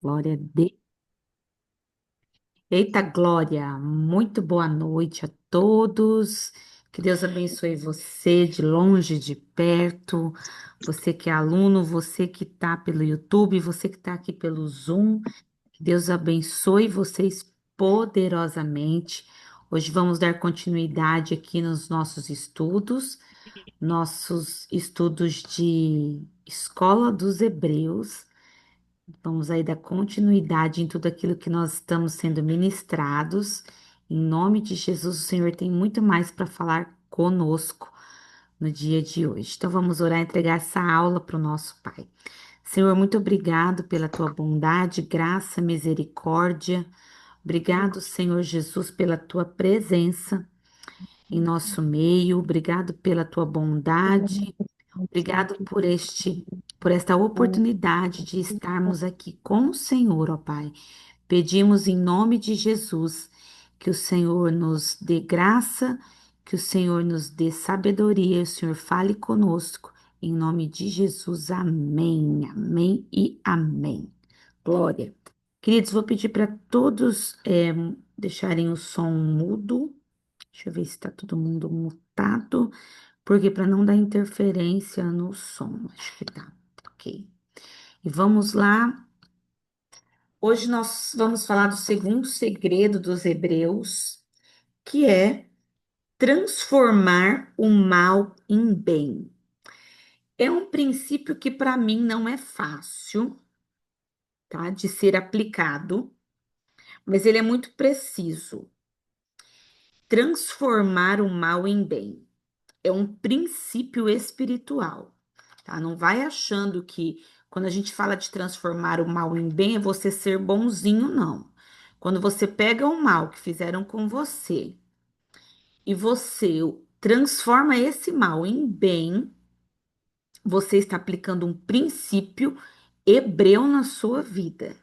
Glória a Deus. Eita, Glória, muito boa noite a todos. Que Deus abençoe você de longe, de perto. Você que é aluno, você que está pelo YouTube, você que está aqui pelo Zoom. Que Deus abençoe vocês poderosamente. Hoje vamos dar continuidade aqui nos nossos estudos de Escola dos Hebreus. Vamos aí dar continuidade em tudo aquilo que nós estamos sendo ministrados. Em nome de Jesus, o Senhor tem muito mais para falar conosco no dia de hoje. Então vamos orar e entregar essa aula para o nosso Pai. Senhor, muito obrigado pela tua bondade, graça, misericórdia. Obrigado, Senhor Jesus, pela tua presença em nosso meio. Obrigado pela tua bondade. Obrigado por esta oportunidade de estarmos aqui com o Senhor, ó Pai. Pedimos em nome de Jesus que o Senhor nos dê graça, que o Senhor nos dê sabedoria, o Senhor fale conosco. Em nome de Jesus, amém, amém e amém. Glória. Queridos, vou pedir para todos deixarem o som mudo. Deixa eu ver se está todo mundo mutado. Porque para não dar interferência no som, acho que tá, ok. E vamos lá. Hoje nós vamos falar do segundo segredo dos Hebreus, que é transformar o mal em bem. É um princípio que para mim não é fácil, tá, de ser aplicado, mas ele é muito preciso. Transformar o mal em bem. É um princípio espiritual, tá? Não vai achando que quando a gente fala de transformar o mal em bem é você ser bonzinho, não. Quando você pega o mal que fizeram com você e você transforma esse mal em bem, você está aplicando um princípio hebreu na sua vida.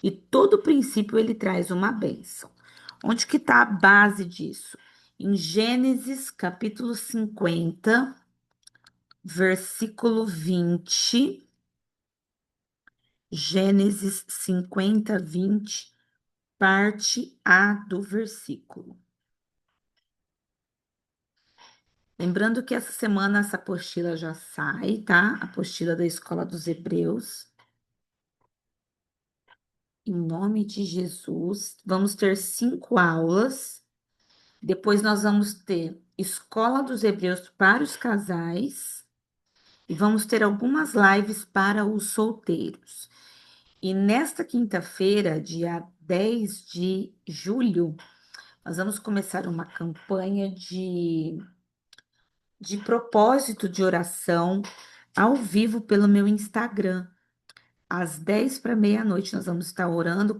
E todo princípio ele traz uma bênção. Onde que está a base disso? Em Gênesis capítulo 50, versículo 20, Gênesis 50, 20, parte A do versículo. Lembrando que essa semana essa apostila já sai, tá? A apostila da Escola dos Hebreus. Em nome de Jesus, vamos ter 5 aulas. Depois nós vamos ter Escola dos Hebreus para os casais. E vamos ter algumas lives para os solteiros. E nesta quinta-feira, dia 10 de julho, nós vamos começar uma campanha de propósito de oração ao vivo pelo meu Instagram. Às 10 para meia-noite, nós vamos estar orando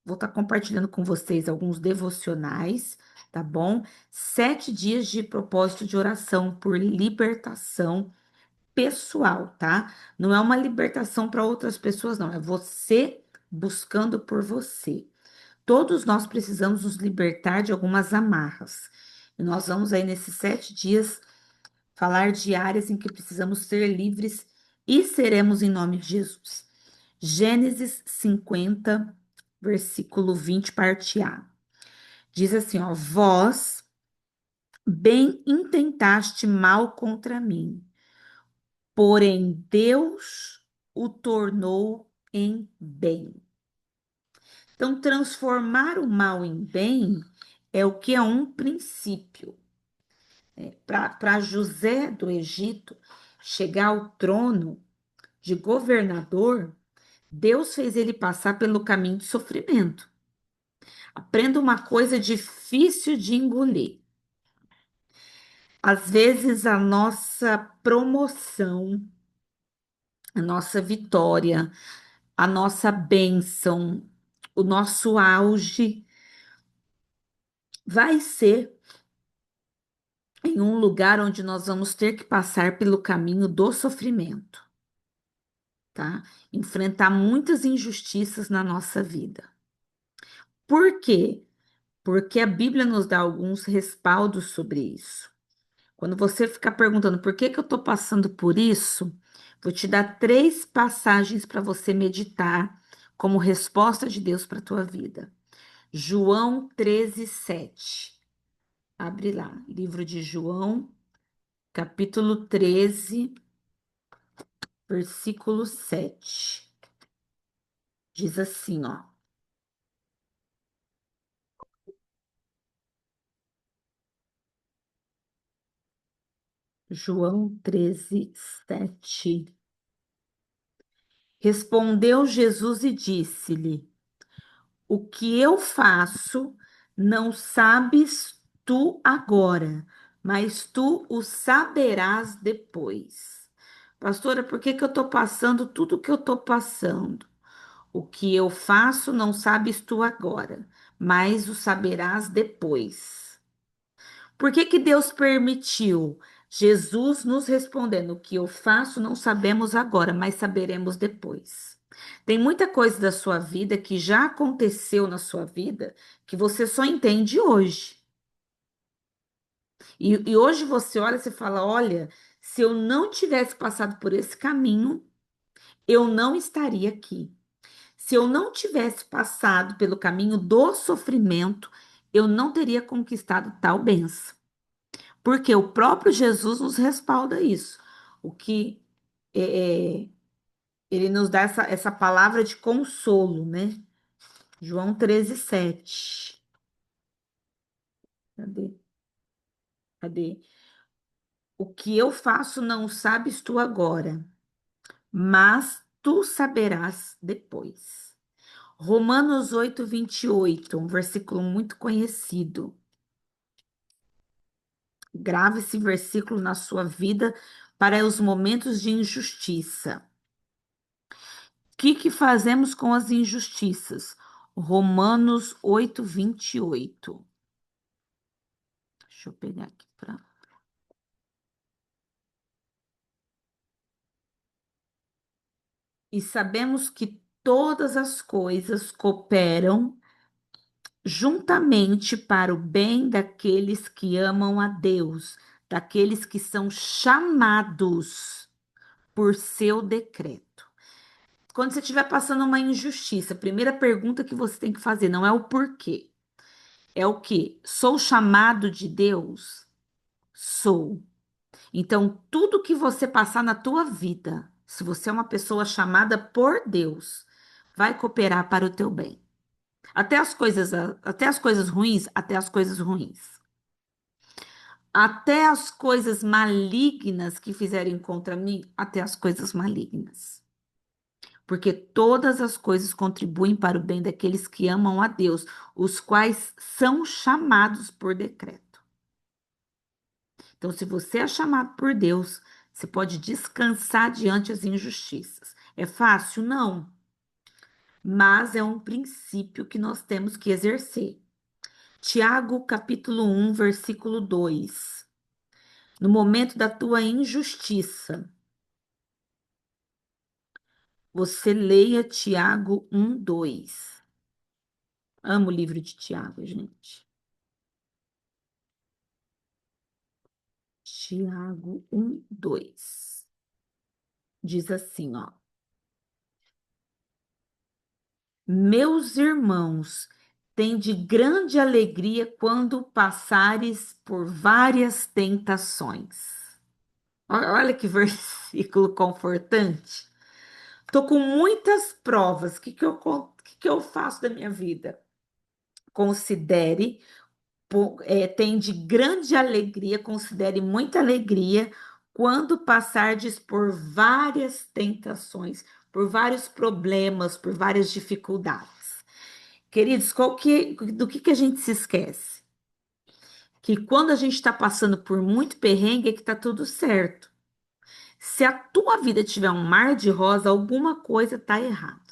vou estar compartilhando com vocês alguns devocionais, tá bom? 7 dias de propósito de oração por libertação pessoal, tá? Não é uma libertação para outras pessoas, não. É você buscando por você. Todos nós precisamos nos libertar de algumas amarras. E nós vamos aí nesses 7 dias falar de áreas em que precisamos ser livres e seremos em nome de Jesus. Gênesis 50, versículo 20, parte A. Diz assim, ó, vós bem intentaste mal contra mim, porém Deus o tornou em bem. Então, transformar o mal em bem é o que é um princípio. Para José do Egito chegar ao trono de governador, Deus fez ele passar pelo caminho de sofrimento. Aprenda uma coisa difícil de engolir. Às vezes a nossa promoção, a nossa vitória, a nossa bênção, o nosso auge vai ser em um lugar onde nós vamos ter que passar pelo caminho do sofrimento, tá? Enfrentar muitas injustiças na nossa vida. Por quê? Porque a Bíblia nos dá alguns respaldos sobre isso. Quando você ficar perguntando por que que eu estou passando por isso, vou te dar 3 passagens para você meditar como resposta de Deus para a tua vida. João 13:7. Abre lá, livro de João, capítulo 13, versículo 7. Diz assim, ó. João 13:7. Respondeu Jesus e disse-lhe: O que eu faço não sabes tu agora, mas tu o saberás depois. Pastora, por que que eu estou passando tudo o que eu estou passando? O que eu faço não sabes tu agora, mas o saberás depois. Por que que Deus permitiu? Jesus nos respondendo: O que eu faço não sabemos agora, mas saberemos depois. Tem muita coisa da sua vida que já aconteceu na sua vida que você só entende hoje. E hoje você olha e fala: Olha, se eu não tivesse passado por esse caminho, eu não estaria aqui. Se eu não tivesse passado pelo caminho do sofrimento, eu não teria conquistado tal bênção. Porque o próprio Jesus nos respalda isso. O que é, é, ele nos dá essa palavra de consolo, né? João 13:7. Cadê? Cadê? O que eu faço não sabes tu agora, mas tu saberás depois. Romanos 8:28, um versículo muito conhecido. Grave esse versículo na sua vida para os momentos de injustiça. O que que fazemos com as injustiças? Romanos 8:28. Deixa eu pegar aqui para. E sabemos que todas as coisas cooperam juntamente para o bem daqueles que amam a Deus, daqueles que são chamados por seu decreto. Quando você estiver passando uma injustiça, a primeira pergunta que você tem que fazer não é o porquê, é o que? Sou chamado de Deus? Sou. Então, tudo que você passar na tua vida, se você é uma pessoa chamada por Deus, vai cooperar para o teu bem. Até as coisas ruins, até as coisas ruins. Até as coisas malignas que fizerem contra mim, até as coisas malignas. Porque todas as coisas contribuem para o bem daqueles que amam a Deus, os quais são chamados por decreto. Então, se você é chamado por Deus, você pode descansar diante das injustiças. É fácil? Não. Mas é um princípio que nós temos que exercer. Tiago, capítulo 1, versículo 2. No momento da tua injustiça, você leia Tiago 1, 2. Amo o livro de Tiago, gente. Tiago 1, 2. Diz assim, ó. Meus irmãos, tende grande alegria quando passares por várias tentações. Olha que versículo confortante. Tô com muitas provas. O que que eu faço da minha vida? Considere, tende grande alegria, considere muita alegria quando passardes por várias tentações, por vários problemas, por várias dificuldades. Queridos, do que a gente se esquece? Que quando a gente está passando por muito perrengue, é que tá tudo certo. Se a tua vida tiver um mar de rosa, alguma coisa tá errada.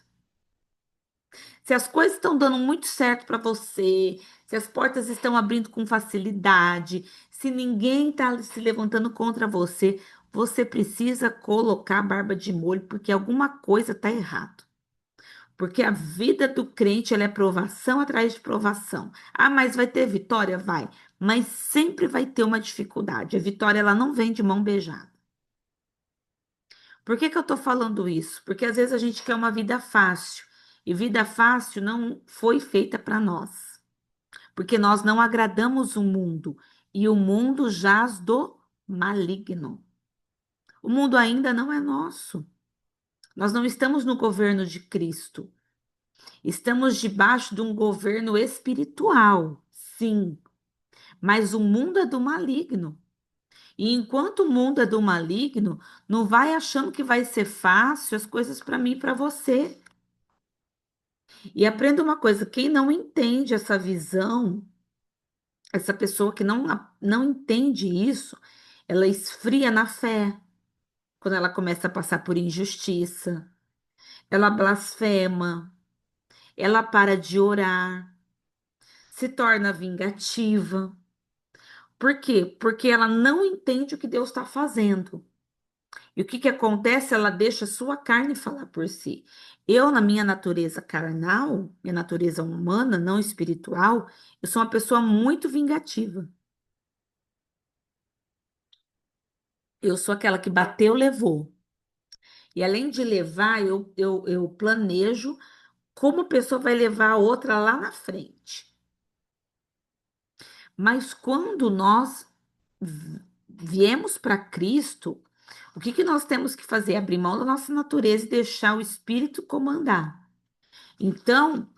Se as coisas estão dando muito certo para você, se as portas estão abrindo com facilidade, se ninguém está se levantando contra você, você precisa colocar a barba de molho, porque alguma coisa está errado. Porque a vida do crente, ela é provação atrás de provação. Ah, mas vai ter vitória? Vai. Mas sempre vai ter uma dificuldade. A vitória, ela não vem de mão beijada. Por que que eu tô falando isso? Porque às vezes a gente quer uma vida fácil. E vida fácil não foi feita para nós, porque nós não agradamos o mundo e o mundo jaz do maligno. O mundo ainda não é nosso. Nós não estamos no governo de Cristo. Estamos debaixo de um governo espiritual, sim, mas o mundo é do maligno. E enquanto o mundo é do maligno, não vai achando que vai ser fácil as coisas para mim e para você. E aprenda uma coisa: quem não entende essa visão, essa pessoa que não entende isso, ela esfria na fé quando ela começa a passar por injustiça, ela blasfema, ela para de orar, se torna vingativa. Por quê? Porque ela não entende o que Deus está fazendo. E o que que acontece? Ela deixa a sua carne falar por si. Eu, na minha natureza carnal, minha natureza humana, não espiritual, eu sou uma pessoa muito vingativa. Eu sou aquela que bateu, levou. E além de levar, eu planejo como a pessoa vai levar a outra lá na frente. Mas quando nós viemos para Cristo, o que que nós temos que fazer? Abrir mão da nossa natureza e deixar o Espírito comandar. Então,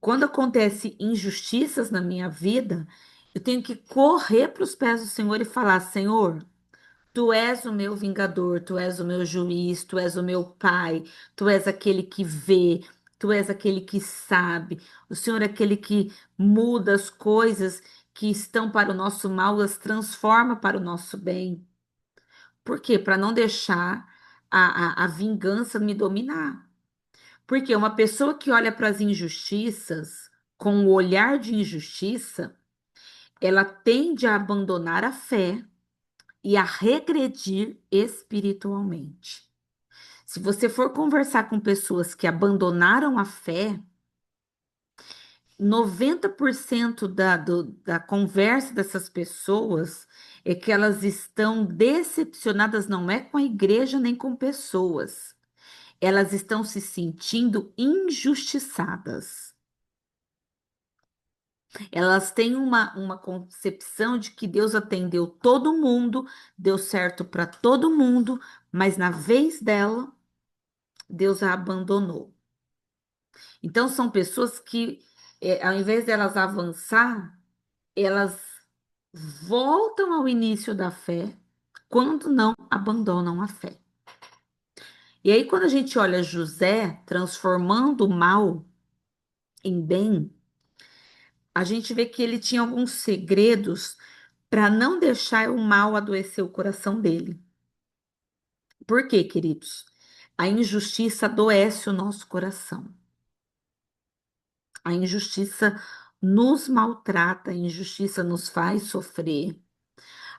quando acontece injustiças na minha vida, eu tenho que correr para os pés do Senhor e falar: Senhor, tu és o meu vingador, tu és o meu juiz, tu és o meu pai, tu és aquele que vê, tu és aquele que sabe. O Senhor é aquele que muda as coisas que estão para o nosso mal, as transforma para o nosso bem. Por quê? Para não deixar a vingança me dominar. Porque uma pessoa que olha para as injustiças com o olhar de injustiça, ela tende a abandonar a fé e a regredir espiritualmente. Se você for conversar com pessoas que abandonaram a fé, 90% da conversa dessas pessoas é que elas estão decepcionadas, não é com a igreja nem com pessoas. Elas estão se sentindo injustiçadas. Elas têm uma concepção de que Deus atendeu todo mundo, deu certo para todo mundo, mas na vez dela, Deus a abandonou. Então, são pessoas que, ao invés delas avançar, elas voltam ao início da fé quando não abandonam a fé. E aí, quando a gente olha José transformando o mal em bem, a gente vê que ele tinha alguns segredos para não deixar o mal adoecer o coração dele. Por quê, queridos? A injustiça adoece o nosso coração. A injustiça nos maltrata, a injustiça nos faz sofrer,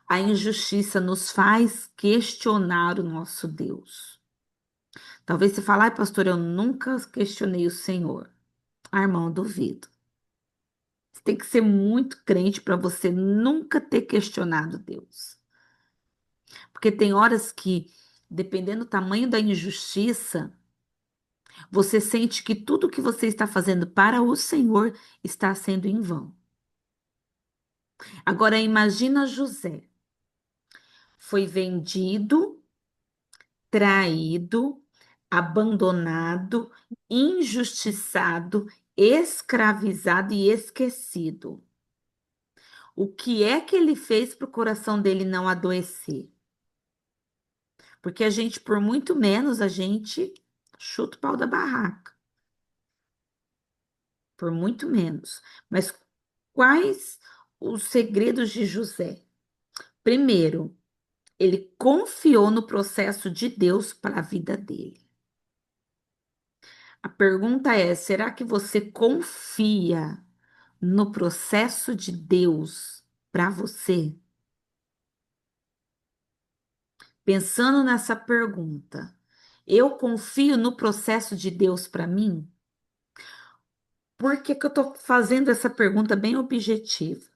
a injustiça nos faz questionar o nosso Deus. Talvez você fale, ai, pastor, eu nunca questionei o Senhor. Ah, irmão, eu duvido. Você tem que ser muito crente para você nunca ter questionado Deus. Porque tem horas que, dependendo do tamanho da injustiça, você sente que tudo que você está fazendo para o Senhor está sendo em vão. Agora imagina José. Foi vendido, traído, abandonado, injustiçado, escravizado e esquecido. O que é que ele fez para o coração dele não adoecer? Porque a gente, por muito menos, a gente chuta o pau da barraca. Por muito menos. Mas quais os segredos de José? Primeiro, ele confiou no processo de Deus para a vida dele. A pergunta é: será que você confia no processo de Deus para você? Pensando nessa pergunta, eu confio no processo de Deus para mim? Por que que eu estou fazendo essa pergunta bem objetiva?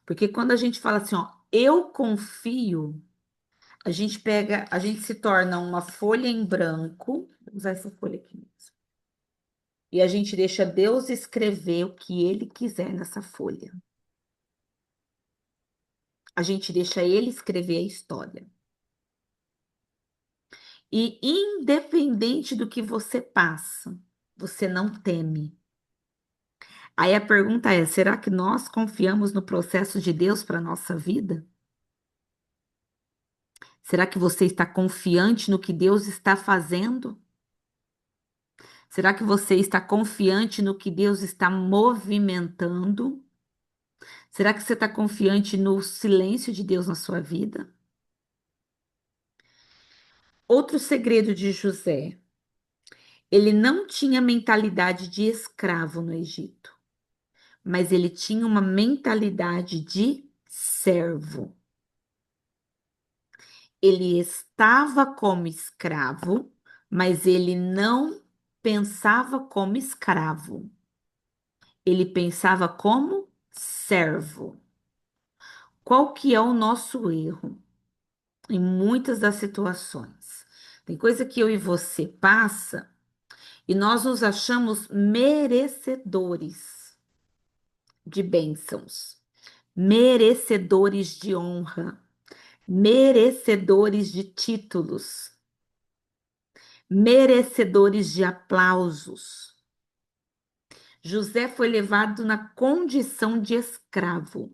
Porque quando a gente fala assim, ó, eu confio, a gente pega, a gente se torna uma folha em branco, vou usar essa folha aqui mesmo. e a gente deixa Deus escrever o que Ele quiser nessa folha. A gente deixa Ele escrever a história. E independente do que você passa, você não teme. Aí a pergunta é: será que nós confiamos no processo de Deus para a nossa vida? Será que você está confiante no que Deus está fazendo? Será que você está confiante no que Deus está movimentando? Será que você está confiante no silêncio de Deus na sua vida? Outro segredo de José: ele não tinha mentalidade de escravo no Egito, mas ele tinha uma mentalidade de servo. Ele estava como escravo, mas ele não pensava como escravo. Ele pensava como servo. Qual que é o nosso erro em muitas das situações? Tem coisa que eu e você passa e nós nos achamos merecedores de bênçãos, merecedores de honra, merecedores de títulos, merecedores de aplausos. José foi levado na condição de escravo,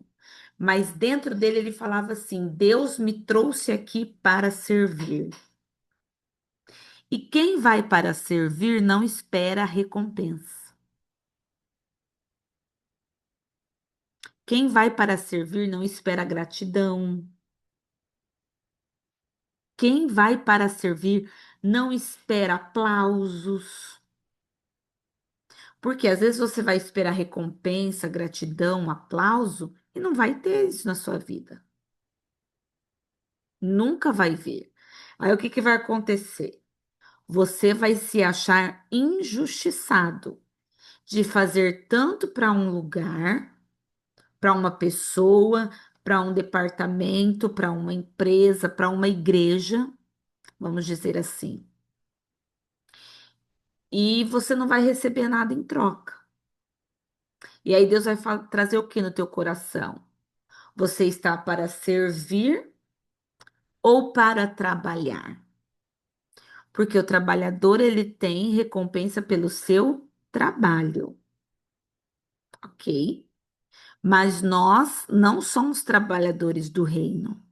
mas dentro dele ele falava assim: Deus me trouxe aqui para servir. E quem vai para servir não espera a recompensa. Quem vai para servir não espera gratidão. Quem vai para servir não espera aplausos. Porque às vezes você vai esperar recompensa, gratidão, aplauso e não vai ter isso na sua vida. Nunca vai ver. Aí o que que vai acontecer? Você vai se achar injustiçado de fazer tanto para um lugar, para uma pessoa, para um departamento, para uma empresa, para uma igreja, vamos dizer assim. E você não vai receber nada em troca. E aí Deus vai trazer o que no teu coração? Você está para servir ou para trabalhar? Porque o trabalhador ele tem recompensa pelo seu trabalho, ok? Mas nós não somos trabalhadores do reino,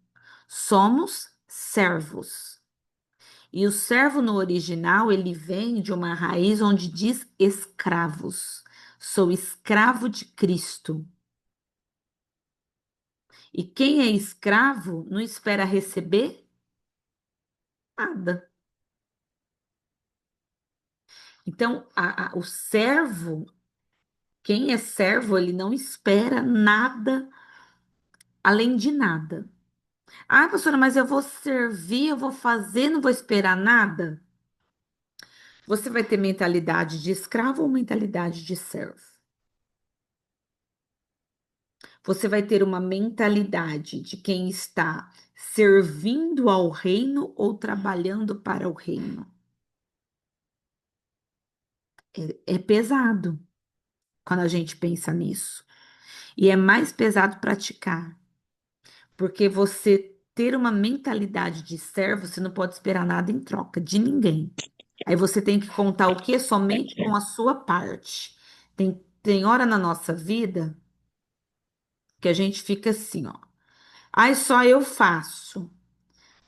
somos servos. E o servo no original, ele vem de uma raiz onde diz escravos. Sou escravo de Cristo. E quem é escravo não espera receber nada. Então, o servo, quem é servo, ele não espera nada além de nada. Ah, pastora, mas eu vou servir, eu vou fazer, não vou esperar nada. Você vai ter mentalidade de escravo ou mentalidade de servo? Você vai ter uma mentalidade de quem está servindo ao reino ou trabalhando para o reino. É pesado quando a gente pensa nisso. E é mais pesado praticar, porque você ter uma mentalidade de servo, você não pode esperar nada em troca de ninguém. Aí você tem que contar o que somente com a sua parte. Tem hora na nossa vida que a gente fica assim, ó. Ai, só eu faço.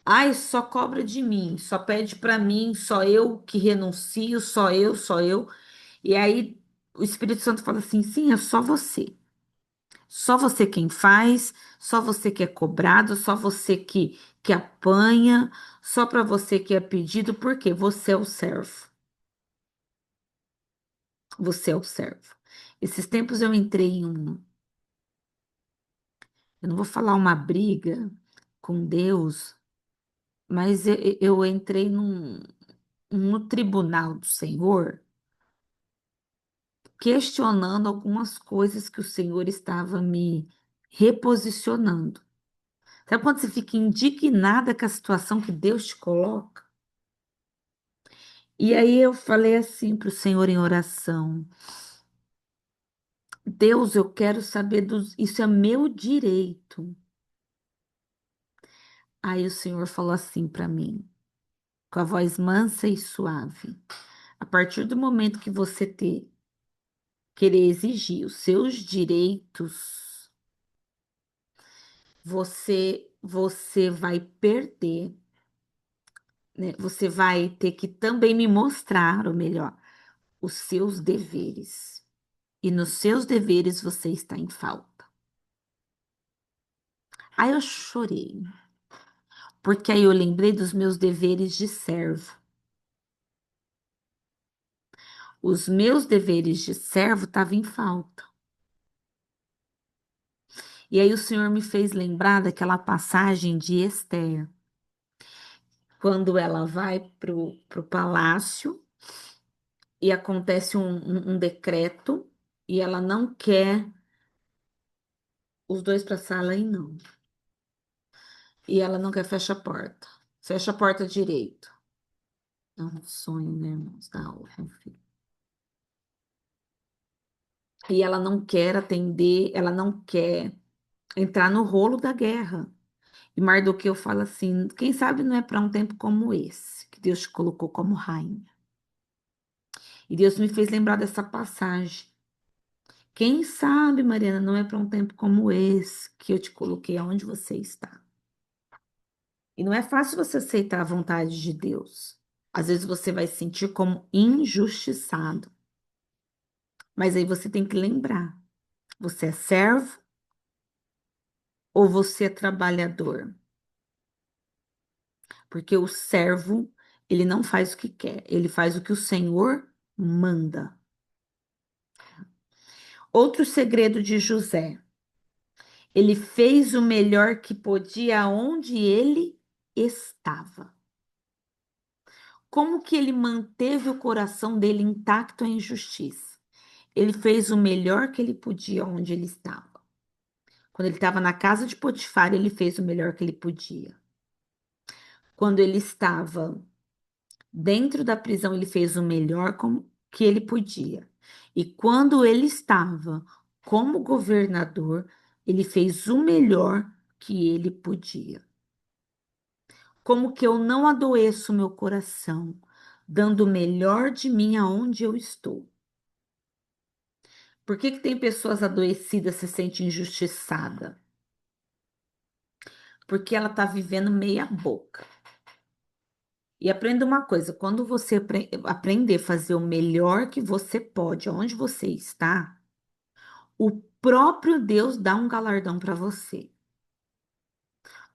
Ai, só cobra de mim, só pede para mim, só eu que renuncio, só eu, só eu. E aí o Espírito Santo fala assim: sim, é só você. Só você quem faz, só você que é cobrado, só você que apanha, só para você que é pedido, porque você é o servo. Você é o servo. Esses tempos eu entrei em eu não vou falar uma briga com Deus, mas eu entrei no tribunal do Senhor, questionando algumas coisas que o Senhor estava me reposicionando. Sabe quando você fica indignada com a situação que Deus te coloca? E aí eu falei assim para o Senhor em oração: Deus, eu quero saber dos. Isso é meu direito. Aí o Senhor falou assim para mim, com a voz mansa e suave: a partir do momento que você querer exigir os seus direitos, você vai perder, né? Você vai ter que também me mostrar, ou melhor, os seus deveres. E nos seus deveres você está em falta. Aí eu chorei, porque aí eu lembrei dos meus deveres de servo. Os meus deveres de servo estavam em falta. E aí o Senhor me fez lembrar daquela passagem de Esther, quando ela vai pro palácio e acontece um decreto e ela não quer os dois para a sala e não. E ela não quer fecha a porta. Fecha a porta direito. É um sonho, né, irmãos? Da aula, meu filho. E ela não quer atender, ela não quer entrar no rolo da guerra. E Mardoqueu fala assim: quem sabe não é para um tempo como esse que Deus te colocou como rainha. E Deus me fez lembrar dessa passagem. Quem sabe, Mariana, não é para um tempo como esse que eu te coloquei aonde você está. E não é fácil você aceitar a vontade de Deus. Às vezes você vai se sentir como injustiçado. Mas aí você tem que lembrar: você é servo ou você é trabalhador? Porque o servo, ele não faz o que quer, ele faz o que o Senhor manda. Outro segredo de José: ele fez o melhor que podia onde ele estava. Como que ele manteve o coração dele intacto à injustiça? Ele fez o melhor que ele podia onde ele estava. Quando ele estava na casa de Potifar, ele fez o melhor que ele podia. Quando ele estava dentro da prisão, ele fez o melhor que ele podia. E quando ele estava como governador, ele fez o melhor que ele podia. Como que eu não adoeço meu coração, dando o melhor de mim aonde eu estou? Por que que tem pessoas adoecidas se sente injustiçada? Porque ela está vivendo meia boca. E aprenda uma coisa, quando você aprender a fazer o melhor que você pode, onde você está, o próprio Deus dá um galardão para você.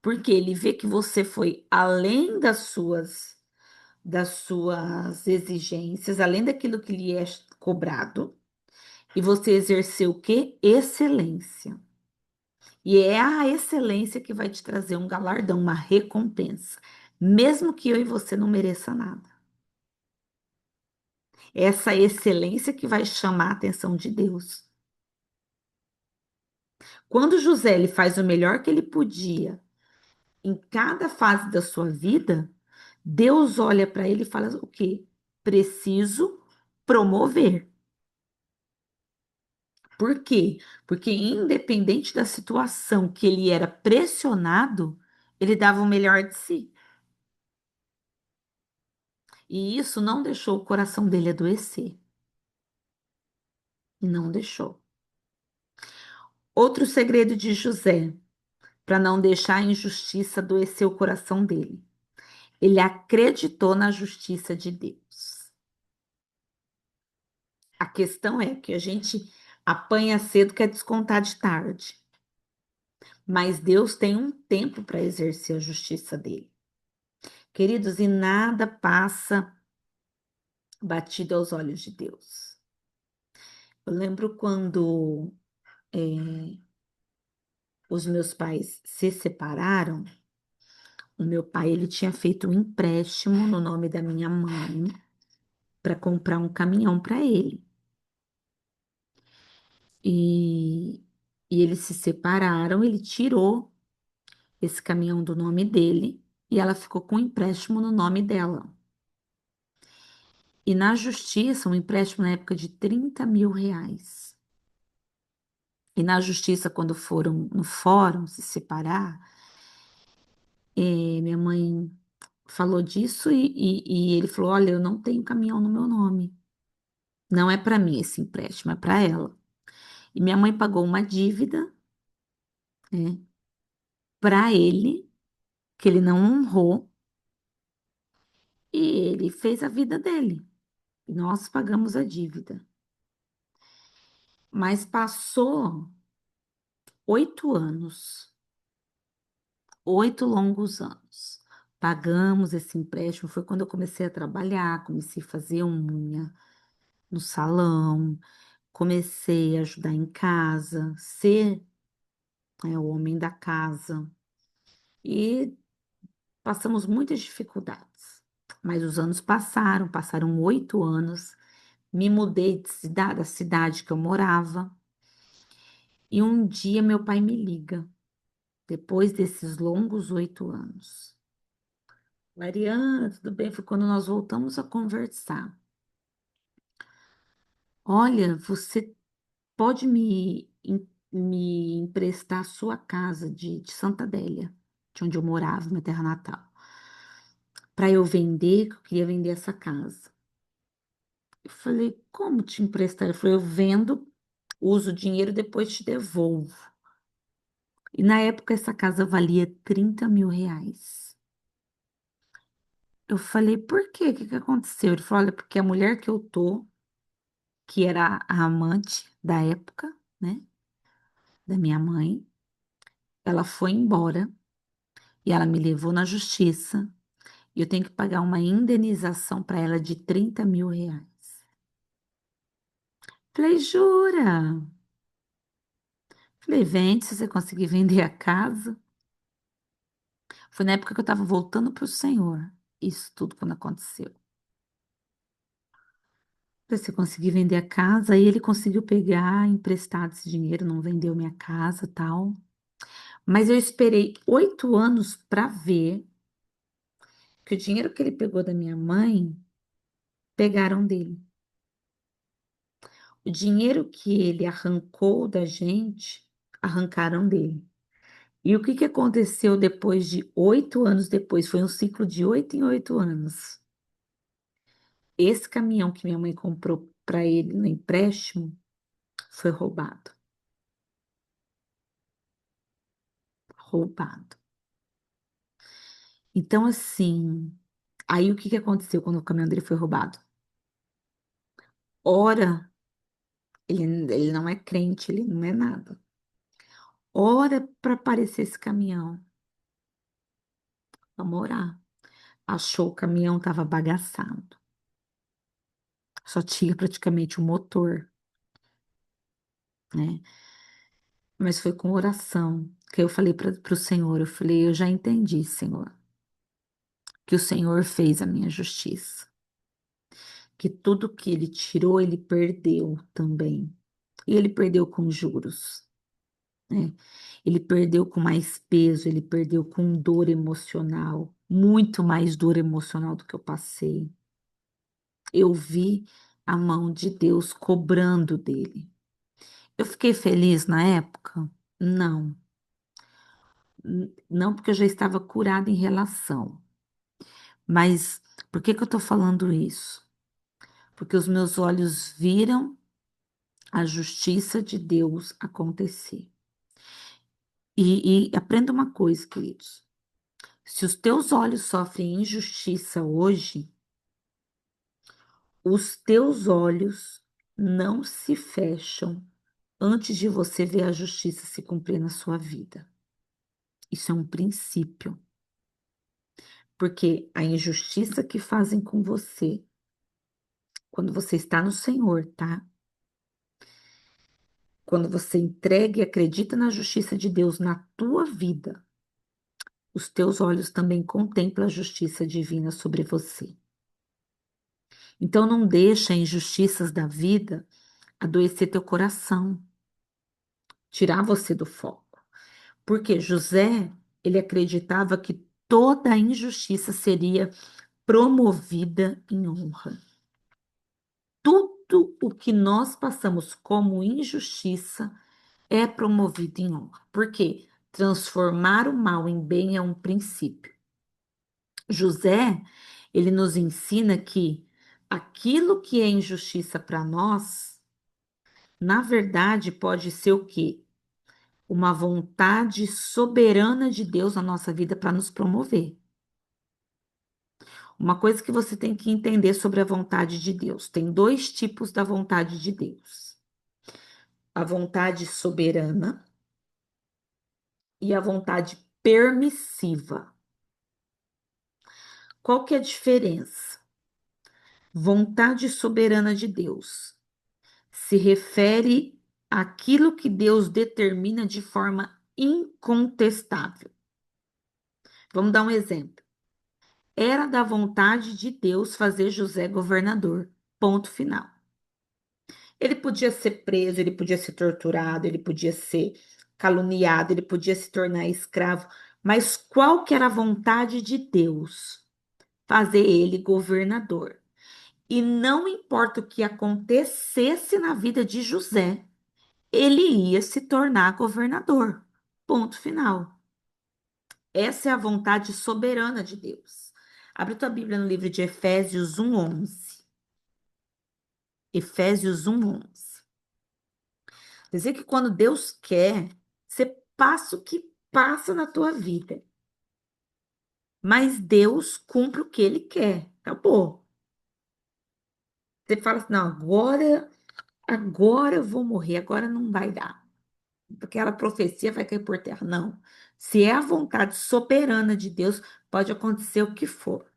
Porque ele vê que você foi além das suas exigências, além daquilo que lhe é cobrado, e você exerceu o quê? Excelência. E é a excelência que vai te trazer um galardão, uma recompensa, mesmo que eu e você não mereça nada. Essa excelência que vai chamar a atenção de Deus. Quando José ele faz o melhor que ele podia em cada fase da sua vida, Deus olha para ele e fala o quê? Preciso promover. Por quê? Porque independente da situação que ele era pressionado, ele dava o melhor de si. E isso não deixou o coração dele adoecer. Não deixou. Outro segredo de José, para não deixar a injustiça adoecer o coração dele. Ele acreditou na justiça de Deus. A questão é que a gente apanha cedo, quer descontar de tarde. Mas Deus tem um tempo para exercer a justiça dele. Queridos, e nada passa batido aos olhos de Deus. Eu lembro quando os meus pais se separaram, o meu pai ele tinha feito um empréstimo no nome da minha mãe para comprar um caminhão para ele. E, e eles se separaram, ele tirou esse caminhão do nome dele e ela ficou com o empréstimo no nome dela. E na justiça, um empréstimo na época de R$ 30.000. E na justiça, quando foram no fórum se separar, minha mãe falou disso e ele falou: Olha, eu não tenho caminhão no meu nome. Não é para mim esse empréstimo, é para ela. E minha mãe pagou uma dívida, né, para ele, que ele não honrou, e ele fez a vida dele. E nós pagamos a dívida. Mas passou 8 anos, 8 longos anos. Pagamos esse empréstimo. Foi quando eu comecei a trabalhar, comecei a fazer unha no salão, comecei a ajudar em casa, ser, o homem da casa. E passamos muitas dificuldades. Mas os anos passaram, passaram 8 anos. Me mudei da cidade que eu morava. E um dia meu pai me liga, depois desses longos 8 anos. Mariana, tudo bem? Foi quando nós voltamos a conversar. Olha, você pode me emprestar a sua casa de Santa Adélia, de onde eu morava, minha terra natal, para eu vender, que eu queria vender essa casa. Eu falei, como te emprestar? Ele falou, eu vendo, uso o dinheiro, depois te devolvo. E na época essa casa valia R$ 30.000. Eu falei, por quê? O que que aconteceu? Ele falou, olha, porque a mulher que eu tô, que era a amante da época, né, da minha mãe, ela foi embora e ela me levou na justiça e eu tenho que pagar uma indenização para ela de R$ 30.000. Falei, jura? Falei, vende se você conseguir vender a casa. Foi na época que eu estava voltando para o Senhor. Isso tudo quando aconteceu. Falei, se eu conseguir vender a casa, aí ele conseguiu pegar emprestado esse dinheiro, não vendeu minha casa, tal. Mas eu esperei 8 anos para ver que o dinheiro que ele pegou da minha mãe, pegaram dele. O dinheiro que ele arrancou da gente, arrancaram dele. E o que que aconteceu depois de 8 anos depois? Foi um ciclo de 8 em 8 anos. Esse caminhão que minha mãe comprou para ele no empréstimo foi roubado. Roubado. Então, assim, aí o que que aconteceu quando o caminhão dele foi roubado? Ora, ele não é crente, ele não é nada. Ora para aparecer esse caminhão. Vamos orar. Achou o caminhão estava bagaçado. Só tinha praticamente o motor, né? Mas foi com oração que eu falei para o Senhor, eu falei, eu já entendi, Senhor, que o Senhor fez a minha justiça, que tudo que ele tirou, ele perdeu também. E ele perdeu com juros, né? Ele perdeu com mais peso, ele perdeu com dor emocional, muito mais dor emocional do que eu passei. Eu vi a mão de Deus cobrando dele. Eu fiquei feliz na época? Não. Não porque eu já estava curada em relação. Mas por que que eu estou falando isso? Porque os meus olhos viram a justiça de Deus acontecer. E aprenda uma coisa, queridos. Se os teus olhos sofrem injustiça hoje, os teus olhos não se fecham antes de você ver a justiça se cumprir na sua vida. Isso é um princípio. Porque a injustiça que fazem com você, quando você está no Senhor, tá? Quando você entrega e acredita na justiça de Deus na tua vida, os teus olhos também contemplam a justiça divina sobre você. Então não deixa injustiças da vida adoecer teu coração, tirar você do foco. Porque José, ele acreditava que toda a injustiça seria promovida em honra. o que nós passamos como injustiça é promovido em honra. Por quê? Transformar o mal em bem é um princípio. José, ele nos ensina que aquilo que é injustiça para nós, na verdade, pode ser o quê? Uma vontade soberana de Deus na nossa vida para nos promover. Uma coisa que você tem que entender sobre a vontade de Deus: tem dois tipos da vontade de Deus: a vontade soberana e a vontade permissiva. Qual que é a diferença? Vontade soberana de Deus se refere àquilo que Deus determina de forma incontestável. Vamos dar um exemplo. Era da vontade de Deus fazer José governador. Ponto final. Ele podia ser preso, ele podia ser torturado, ele podia ser caluniado, ele podia se tornar escravo, mas qual que era a vontade de Deus? Fazer ele governador. E não importa o que acontecesse na vida de José, ele ia se tornar governador. Ponto final. Essa é a vontade soberana de Deus. Abre tua Bíblia no livro de Efésios 1:11. Efésios 1:11. Quer dizer que quando Deus quer, você passa o que passa na tua vida. Mas Deus cumpre o que Ele quer. Acabou. Você fala assim, não, agora eu vou morrer, agora não vai dar. Porque aquela profecia vai cair por terra. Não. Se é a vontade soberana de Deus, pode acontecer o que for.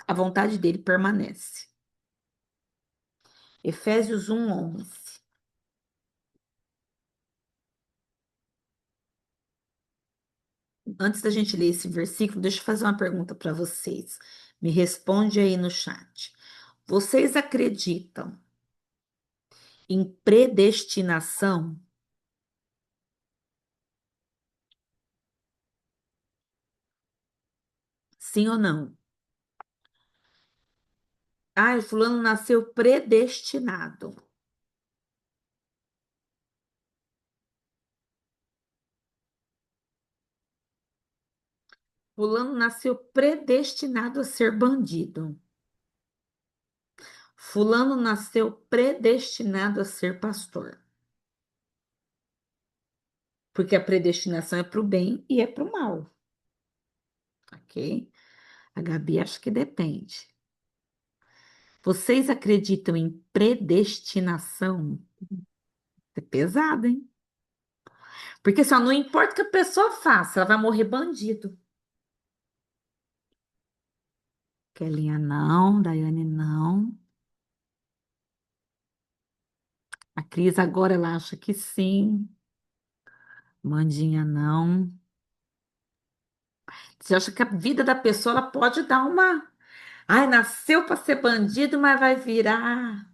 A vontade dele permanece. Efésios 1:11. Antes da gente ler esse versículo, deixa eu fazer uma pergunta para vocês. Me responde aí no chat. Vocês acreditam em predestinação? Sim ou não? Ah, o fulano nasceu predestinado. Fulano nasceu predestinado a ser bandido. Fulano nasceu predestinado a ser pastor. Porque a predestinação é para o bem e é para o mal. Ok? A Gabi acha que depende. Vocês acreditam em predestinação? É pesado, hein? Porque só não importa o que a pessoa faça, ela vai morrer bandido. Kelinha não, Daiane não. A Cris agora ela acha que sim. Mandinha não. Você acha que a vida da pessoa ela pode dar uma. Ai, nasceu para ser bandido, mas vai virar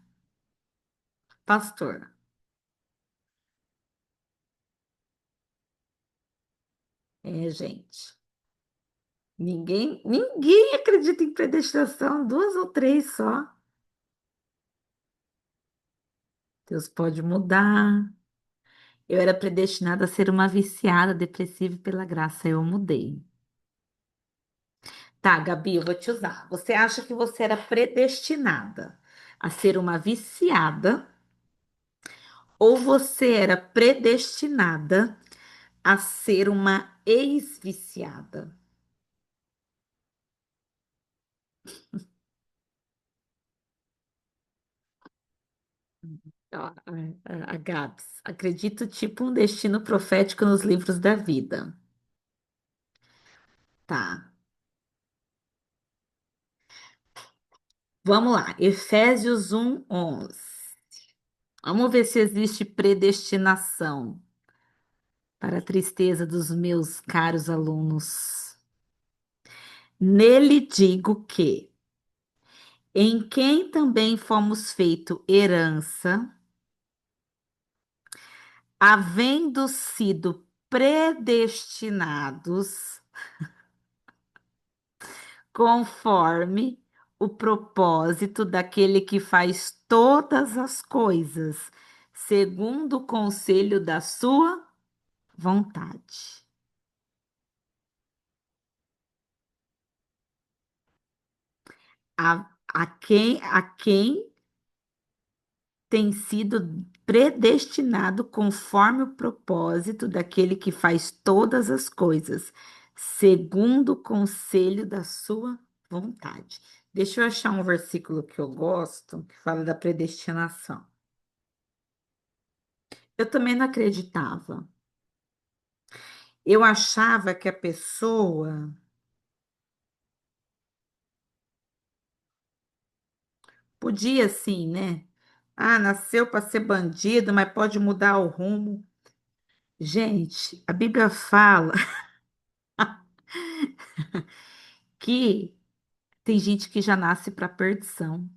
pastor. É, gente. Ninguém acredita em predestinação, duas ou três só. Deus pode mudar. Eu era predestinada a ser uma viciada, depressiva e pela graça eu mudei. Tá, Gabi, eu vou te usar. Você acha que você era predestinada a ser uma viciada ou você era predestinada a ser uma ex-viciada? Ó, a Gabs, acredito tipo um destino profético nos livros da vida. Tá, vamos lá. Efésios 1:11. Vamos ver se existe predestinação para a tristeza dos meus caros alunos. Nele digo que, em quem também fomos feito herança, havendo sido predestinados conforme o propósito daquele que faz todas as coisas, segundo o conselho da sua vontade. A quem tem sido predestinado conforme o propósito daquele que faz todas as coisas, segundo o conselho da sua vontade. Deixa eu achar um versículo que eu gosto, que fala da predestinação. Eu também não acreditava. Eu achava que a pessoa podia, assim, né? Ah, nasceu para ser bandido, mas pode mudar o rumo. Gente, a Bíblia fala que tem gente que já nasce para perdição.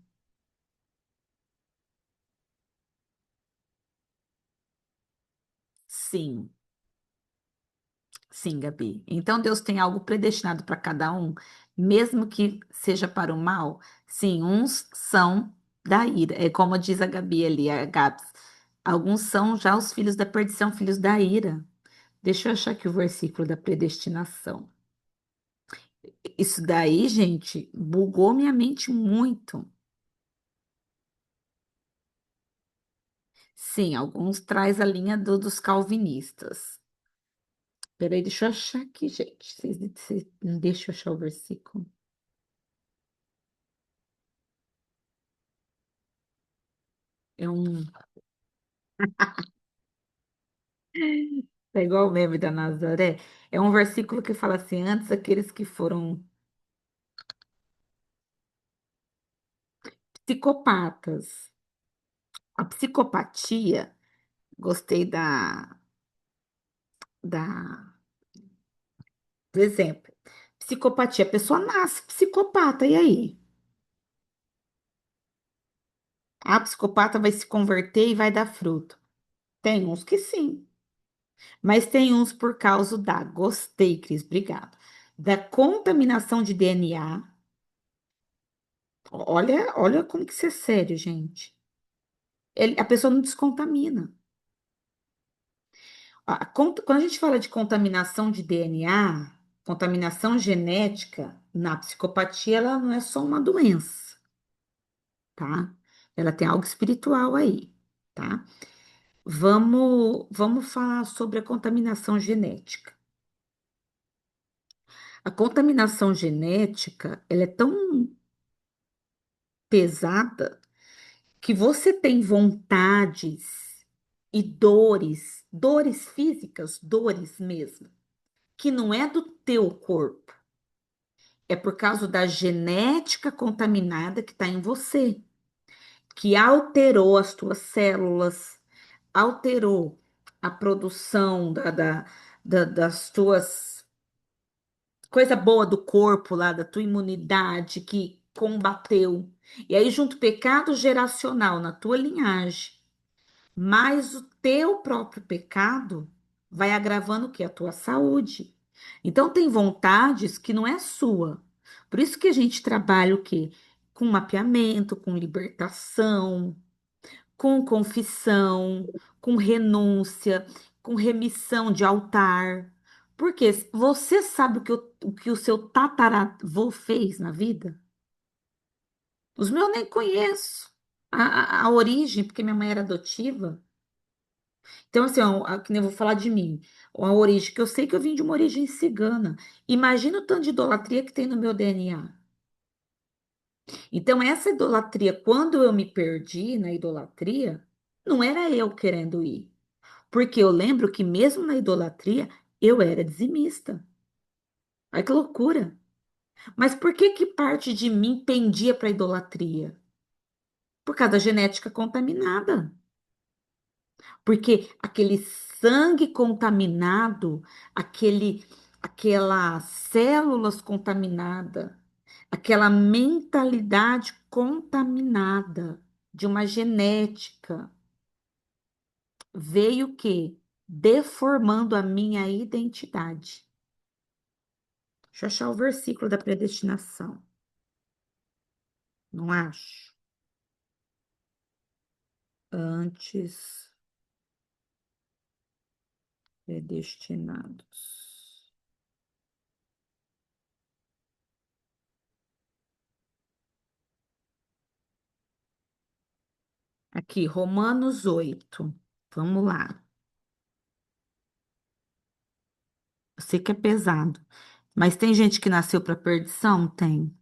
Sim, sim, Gabi. Então Deus tem algo predestinado para cada um, mesmo que seja para o mal. Sim, uns são da ira. É como diz a Gabi ali, a Gabs. Alguns são já os filhos da perdição, filhos da ira. Deixa eu achar aqui o versículo da predestinação. Isso daí, gente, bugou minha mente muito. Sim, alguns traz a linha dos calvinistas. Peraí, deixa eu achar aqui, gente. Vocês não deixam eu achar o versículo. É um. É igual o meme da Nazaré. É um versículo que fala assim: antes aqueles que foram psicopatas. A psicopatia, gostei da, do exemplo. Psicopatia, a pessoa nasce psicopata, e aí? A psicopata vai se converter e vai dar fruto. Tem uns que sim, mas tem uns por causa da. Gostei, Cris, obrigado. Da contaminação de DNA. Olha, olha como que isso é sério, gente. A pessoa não descontamina. Quando a gente fala de contaminação de DNA, contaminação genética, na psicopatia, ela não é só uma doença, tá? Ela tem algo espiritual aí, tá? Vamos falar sobre a contaminação genética. A contaminação genética, ela é tão pesada que você tem vontades e dores físicas, dores mesmo, que não é do teu corpo, é por causa da genética contaminada que está em você, que alterou as tuas células, alterou a produção das tuas coisa boa do corpo lá, da tua imunidade que combateu. E aí junto pecado geracional na tua linhagem, mas o teu próprio pecado vai agravando o que? A tua saúde. Então tem vontades que não é sua. Por isso que a gente trabalha o quê? Com mapeamento, com libertação, com confissão, com renúncia, com remissão de altar. Porque você sabe o que o seu tataravô fez na vida? Os meus eu nem conheço a origem, porque minha mãe era adotiva. Então, assim, ó, que nem eu vou falar de mim, a origem, que eu sei que eu vim de uma origem cigana. Imagina o tanto de idolatria que tem no meu DNA. Então, essa idolatria, quando eu me perdi na idolatria, não era eu querendo ir. Porque eu lembro que mesmo na idolatria, eu era dizimista. Ai, que loucura. Mas por que que parte de mim pendia para idolatria? Por causa da genética contaminada. Porque aquele sangue contaminado, aquelas células contaminadas, aquela mentalidade contaminada de uma genética veio o quê? Deformando a minha identidade. Deixa eu achar o versículo da predestinação. Não acho. Antes predestinados. Aqui, Romanos 8. Vamos lá. Eu sei que é pesado, mas tem gente que nasceu para perdição? Tem.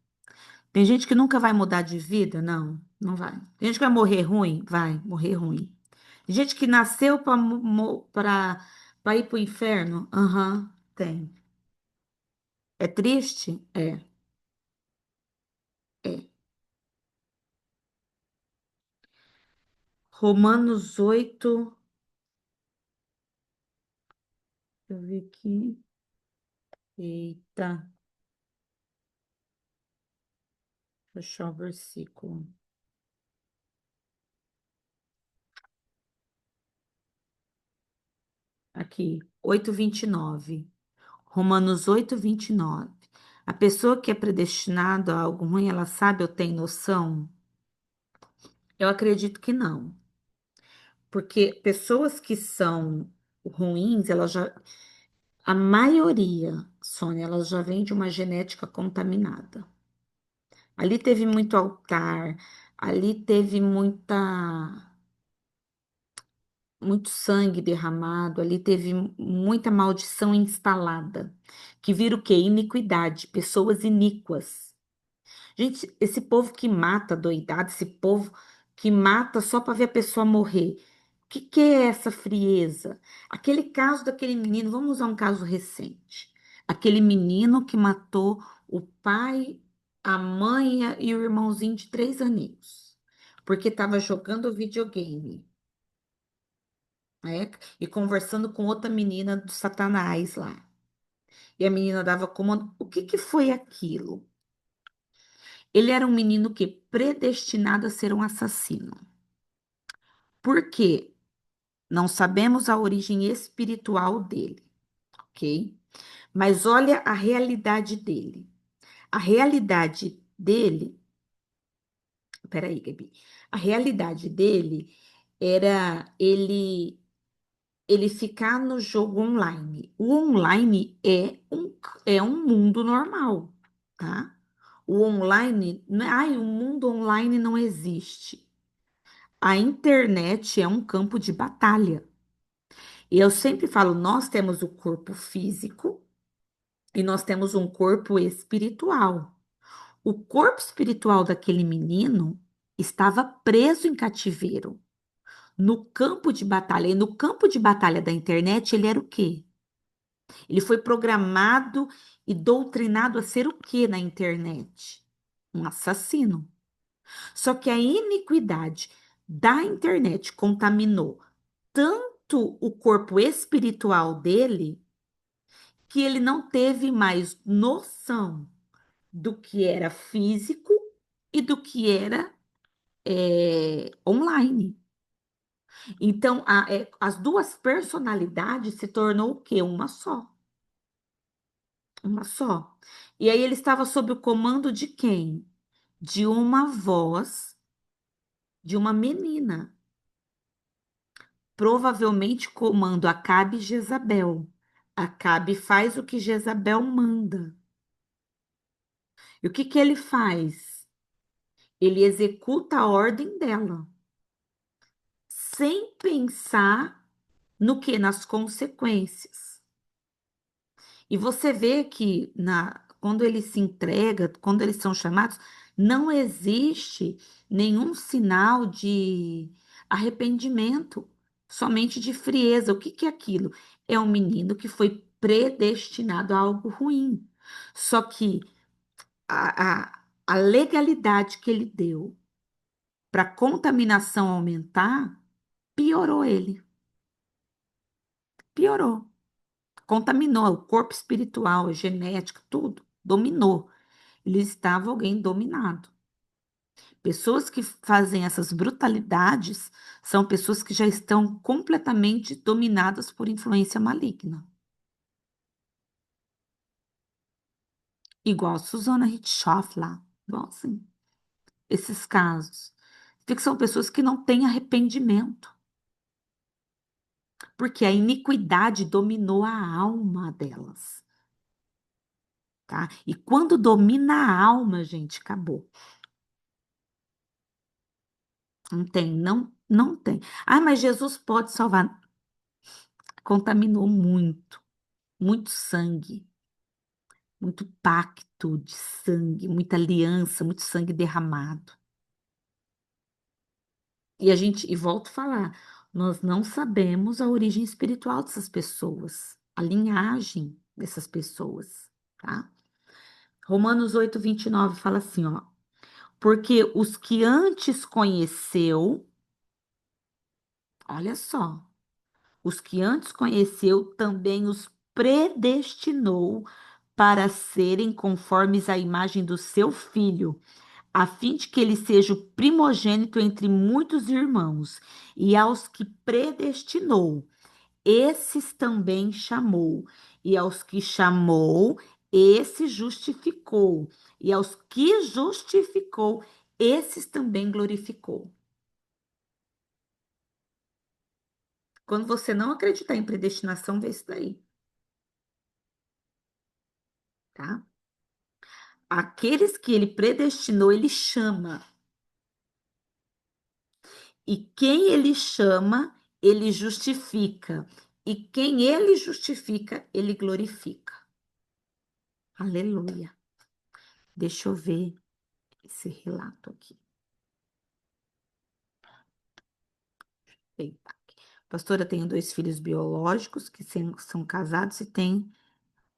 Tem gente que nunca vai mudar de vida? Não, não vai. Tem gente que vai morrer ruim? Vai morrer ruim. Tem gente que nasceu para ir para o inferno? Aham, tem. É triste? É, é. Romanos 8. Deixa eu ver aqui. Eita, deixa eu achar o versículo. Aqui, 8:29. Romanos 8:29. A pessoa que é predestinada a algo ruim, ela sabe ou tem noção? Eu acredito que não. Porque pessoas que são ruins, a maioria, Sônia, elas já vêm de uma genética contaminada. Ali teve muito altar, ali teve muito sangue derramado, ali teve muita maldição instalada, que vira o quê? Iniquidade, pessoas iníquas. Gente, esse povo que mata doidado, esse povo que mata só para ver a pessoa morrer. O que que é essa frieza? Aquele caso daquele menino, vamos usar um caso recente. Aquele menino que matou o pai, a mãe e o irmãozinho de 3 aninhos, porque estava jogando videogame, né? E conversando com outra menina do Satanás lá. E a menina dava comando. O que que foi aquilo? Ele era um menino que predestinado a ser um assassino. Por quê? Não sabemos a origem espiritual dele, ok? Mas olha a realidade dele. A realidade dele, peraí, Gabi. A realidade dele era ele ficar no jogo online. O online é um mundo normal, tá? O online, ai, o mundo online não existe. A internet é um campo de batalha. E eu sempre falo, nós temos o corpo físico e nós temos um corpo espiritual. O corpo espiritual daquele menino estava preso em cativeiro, no campo de batalha. E no campo de batalha da internet, ele era o quê? Ele foi programado e doutrinado a ser o quê na internet? Um assassino. Só que a iniquidade da internet contaminou tanto o corpo espiritual dele que ele não teve mais noção do que era físico e do que era online. Então, as duas personalidades se tornou o quê? Uma só. Uma só. E aí ele estava sob o comando de quem? De uma voz de uma menina. Provavelmente comando Acabe e Jezabel. Acabe faz o que Jezabel manda. E o que que ele faz? Ele executa a ordem dela, sem pensar no que? Nas consequências. E você vê que quando ele se entrega, quando eles são chamados, não existe nenhum sinal de arrependimento, somente de frieza. O que que é aquilo? É um menino que foi predestinado a algo ruim. Só que a legalidade que ele deu para a contaminação aumentar, piorou ele. Piorou. Contaminou o corpo espiritual, a genética, tudo. Dominou. Ele estava alguém dominado. Pessoas que fazem essas brutalidades são pessoas que já estão completamente dominadas por influência maligna. Igual a Susana Richthofen lá. Igual assim. esses casos? Vê que são pessoas que não têm arrependimento, porque a iniquidade dominou a alma delas, tá? E quando domina a alma, gente, acabou. Não tem, não, não tem. Ah, mas Jesus pode salvar. Contaminou muito, muito sangue, muito pacto de sangue, muita aliança, muito sangue derramado. E volto a falar, nós não sabemos a origem espiritual dessas pessoas, a linhagem dessas pessoas, tá? Romanos 8:29 fala assim, ó, porque os que antes conheceu, olha só, os que antes conheceu também os predestinou para serem conformes à imagem do seu filho, a fim de que ele seja o primogênito entre muitos irmãos. E aos que predestinou, esses também chamou. E aos que chamou, esse justificou. E aos que justificou, esses também glorificou. Quando você não acreditar em predestinação, vê isso daí, tá? Aqueles que ele predestinou, ele chama. E quem ele chama, ele justifica. E quem ele justifica, ele glorifica. Aleluia. Deixa eu ver esse relato aqui. Eita. Pastora, tenho dois filhos biológicos que são casados e tem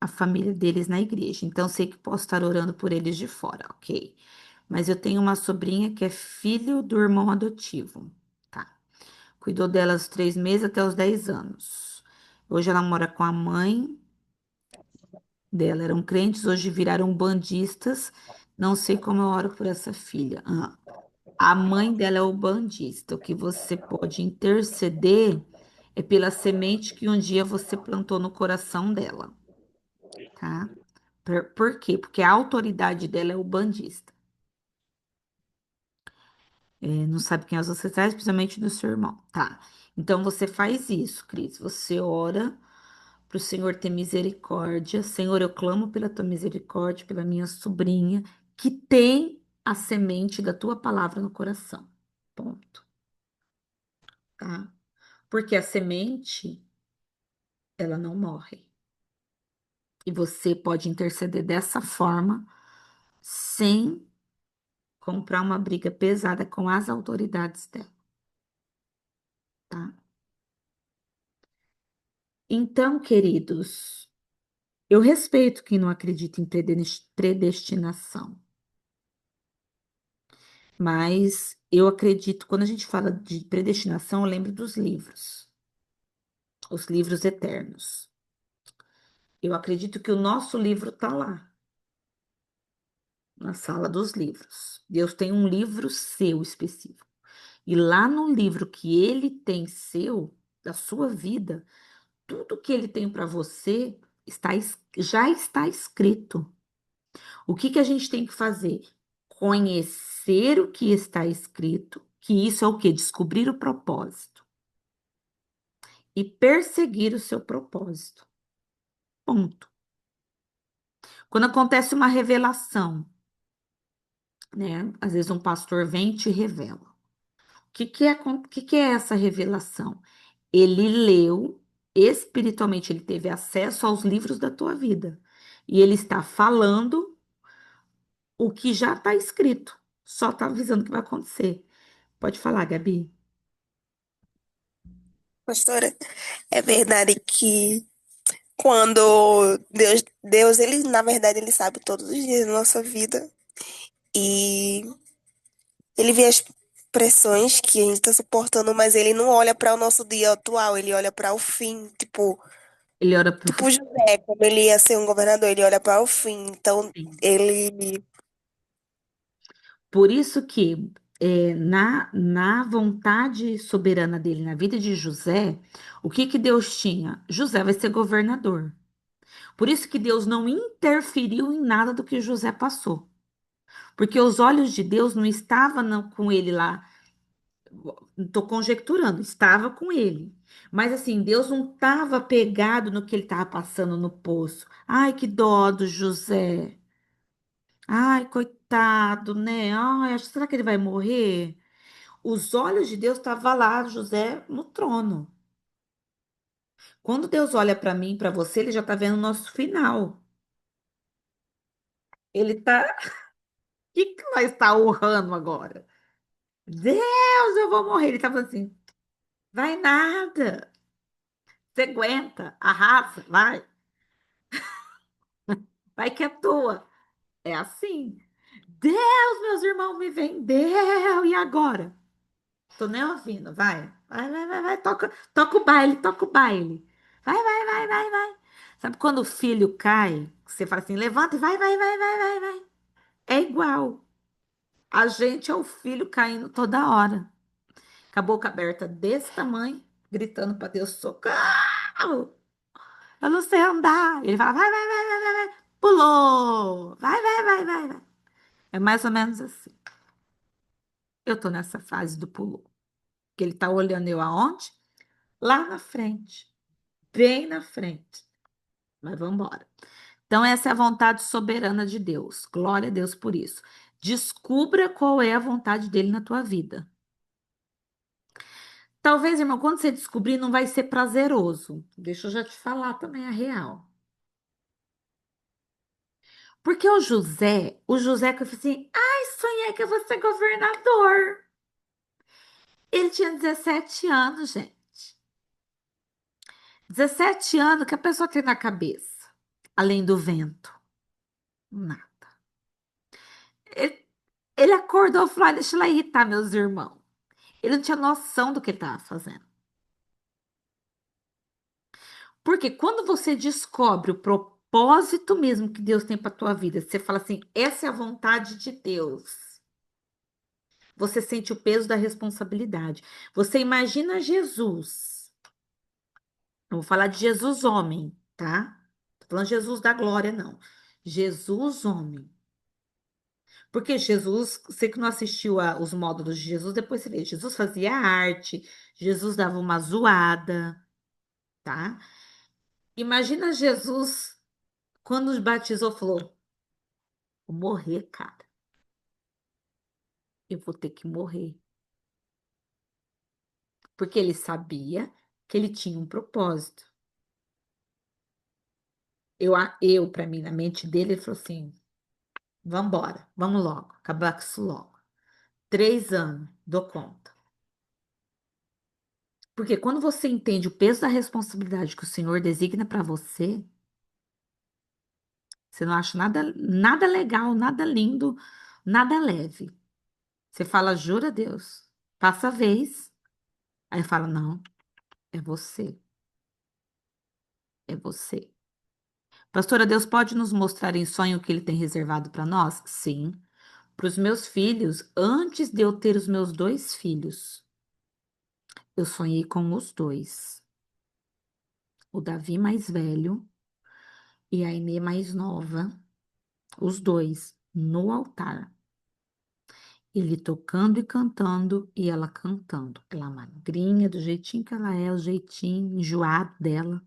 a família deles na igreja. Então, sei que posso estar orando por eles de fora, ok? Mas eu tenho uma sobrinha que é filho do irmão adotivo, tá? Cuidou dela aos 3 meses até os 10 anos. Hoje ela mora com a mãe dela. Eram crentes, hoje viraram bandistas. Não sei como eu oro por essa filha. Ah, a mãe dela é o bandista. O que você pode interceder é pela semente que um dia você plantou no coração dela, tá? Por quê? Porque a autoridade dela é o bandista. É, não sabe quem é os ancestrais, principalmente do seu irmão, tá? Então você faz isso, Cris. Você ora para o Senhor ter misericórdia. Senhor, eu clamo pela tua misericórdia, pela minha sobrinha, que tem a semente da tua palavra no coração. Ponto, tá? Porque a semente, ela não morre. E você pode interceder dessa forma, sem comprar uma briga pesada com as autoridades dela, tá? Então, queridos, eu respeito quem não acredita em predestinação. Mas eu acredito, quando a gente fala de predestinação, eu lembro dos livros, os livros eternos. Eu acredito que o nosso livro está lá, na sala dos livros. Deus tem um livro seu específico. E lá no livro que ele tem seu, da sua vida, tudo que ele tem para você já está escrito. O que que a gente tem que fazer? Conhecer o que está escrito, que isso é o quê? Descobrir o propósito. E perseguir o seu propósito. Ponto. Quando acontece uma revelação, né? Às vezes um pastor vem e te revela. O que que é essa revelação? Ele leu, espiritualmente, ele teve acesso aos livros da tua vida. E ele está falando o que já está escrito. Só está avisando o que vai acontecer. Pode falar, Gabi. Pastora, é verdade que quando Deus, ele, na verdade, ele sabe todos os dias da nossa vida e ele vê as pressões que a gente está suportando, mas ele não olha para o nosso dia atual, ele olha para o fim, Ele ora para o tipo José, como ele ia ser um governador, ele olha para o fim. Então, fim. ele, Por isso que na vontade soberana dele, na vida de José, o que que Deus tinha? José vai ser governador. Por isso que Deus não interferiu em nada do que José passou. Porque os olhos de Deus não estavam com ele lá. Estou conjecturando, estava com ele. Mas assim, Deus não estava pegado no que ele estava passando no poço. Ai, que dó do José. Ai, coitado, né? Ai, será que ele vai morrer? Os olhos de Deus estavam lá, José, no trono. Quando Deus olha para mim, para você, ele já está vendo o nosso final. Ele tá. O que que nós está urrando agora? Deus, eu vou morrer. Ele estava assim, vai nada. Você aguenta, arrasa, vai. Vai que é tua. É assim. Deus, meus irmãos me vendeu. E agora? Tô nem ouvindo. Vai. Vai, vai, vai, vai. Toca o baile, toca o baile. Vai, vai, vai, vai, vai. Sabe quando o filho cai? Você fala assim, levanta e vai, vai, vai, vai, vai, vai. É igual. A gente é o filho caindo toda hora. Com a boca aberta desse tamanho, gritando para Deus, socorro! Eu não sei andar. Ele fala, vai, vai, vai, vai, vai, vai. Pulou! Vai, vai, vai, vai, vai. É mais ou menos assim. Eu tô nessa fase do pulou. Que ele tá olhando eu aonde? Lá na frente. Bem na frente. Mas vamos embora. Então, essa é a vontade soberana de Deus. Glória a Deus por isso. Descubra qual é a vontade dele na tua vida. Talvez, irmão, quando você descobrir, não vai ser prazeroso. Deixa eu já te falar também a real. Porque o José que eu falei assim, ai, sonhei que eu vou ser governador. Ele tinha 17 anos, gente. 17 anos que a pessoa tem na cabeça, além do vento. Nada. Ele, ele acordou e falou, "Ai, deixa eu lá irritar meus irmãos. Ele não tinha noção do que ele estava fazendo. Porque quando você descobre o propósito mesmo que Deus tem para tua vida, você fala assim, essa é a vontade de Deus. Você sente o peso da responsabilidade. Você imagina Jesus. Eu vou falar de Jesus homem, tá? Tô falando de Jesus da glória, não. Jesus homem. Porque Jesus, você que não assistiu os módulos de Jesus, depois você vê, Jesus fazia arte, Jesus dava uma zoada, tá? Imagina Jesus, quando os batizou, falou: vou morrer, cara. Eu vou ter que morrer. Porque ele sabia que ele tinha um propósito. Eu para mim, na mente dele, ele falou assim: vambora, vamos logo, acabar com isso logo. 3 anos, dou conta. Porque quando você entende o peso da responsabilidade que o Senhor designa para você, você não acha nada, nada legal, nada lindo, nada leve. Você fala, jura Deus, passa a vez. Aí fala, não, é você, é você. Pastora, Deus pode nos mostrar em sonho o que Ele tem reservado para nós? Sim. Para os meus filhos, antes de eu ter os meus 2 filhos, eu sonhei com os dois. O Davi mais velho e a Inê mais nova, os dois, no altar. Ele tocando e cantando e ela cantando. Ela magrinha, do jeitinho que ela é, o jeitinho enjoado dela.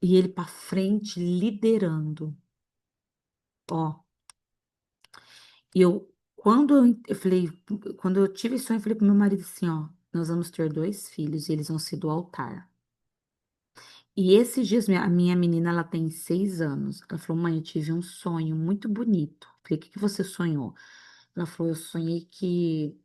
E ele para frente liderando. Ó, e eu falei, quando eu tive esse sonho, eu falei pro meu marido assim, ó, nós vamos ter 2 filhos e eles vão ser do altar. E esses dias, a minha menina, ela tem 6 anos. Ela falou, mãe, eu tive um sonho muito bonito. Eu falei, o que que você sonhou? Ela falou, eu sonhei que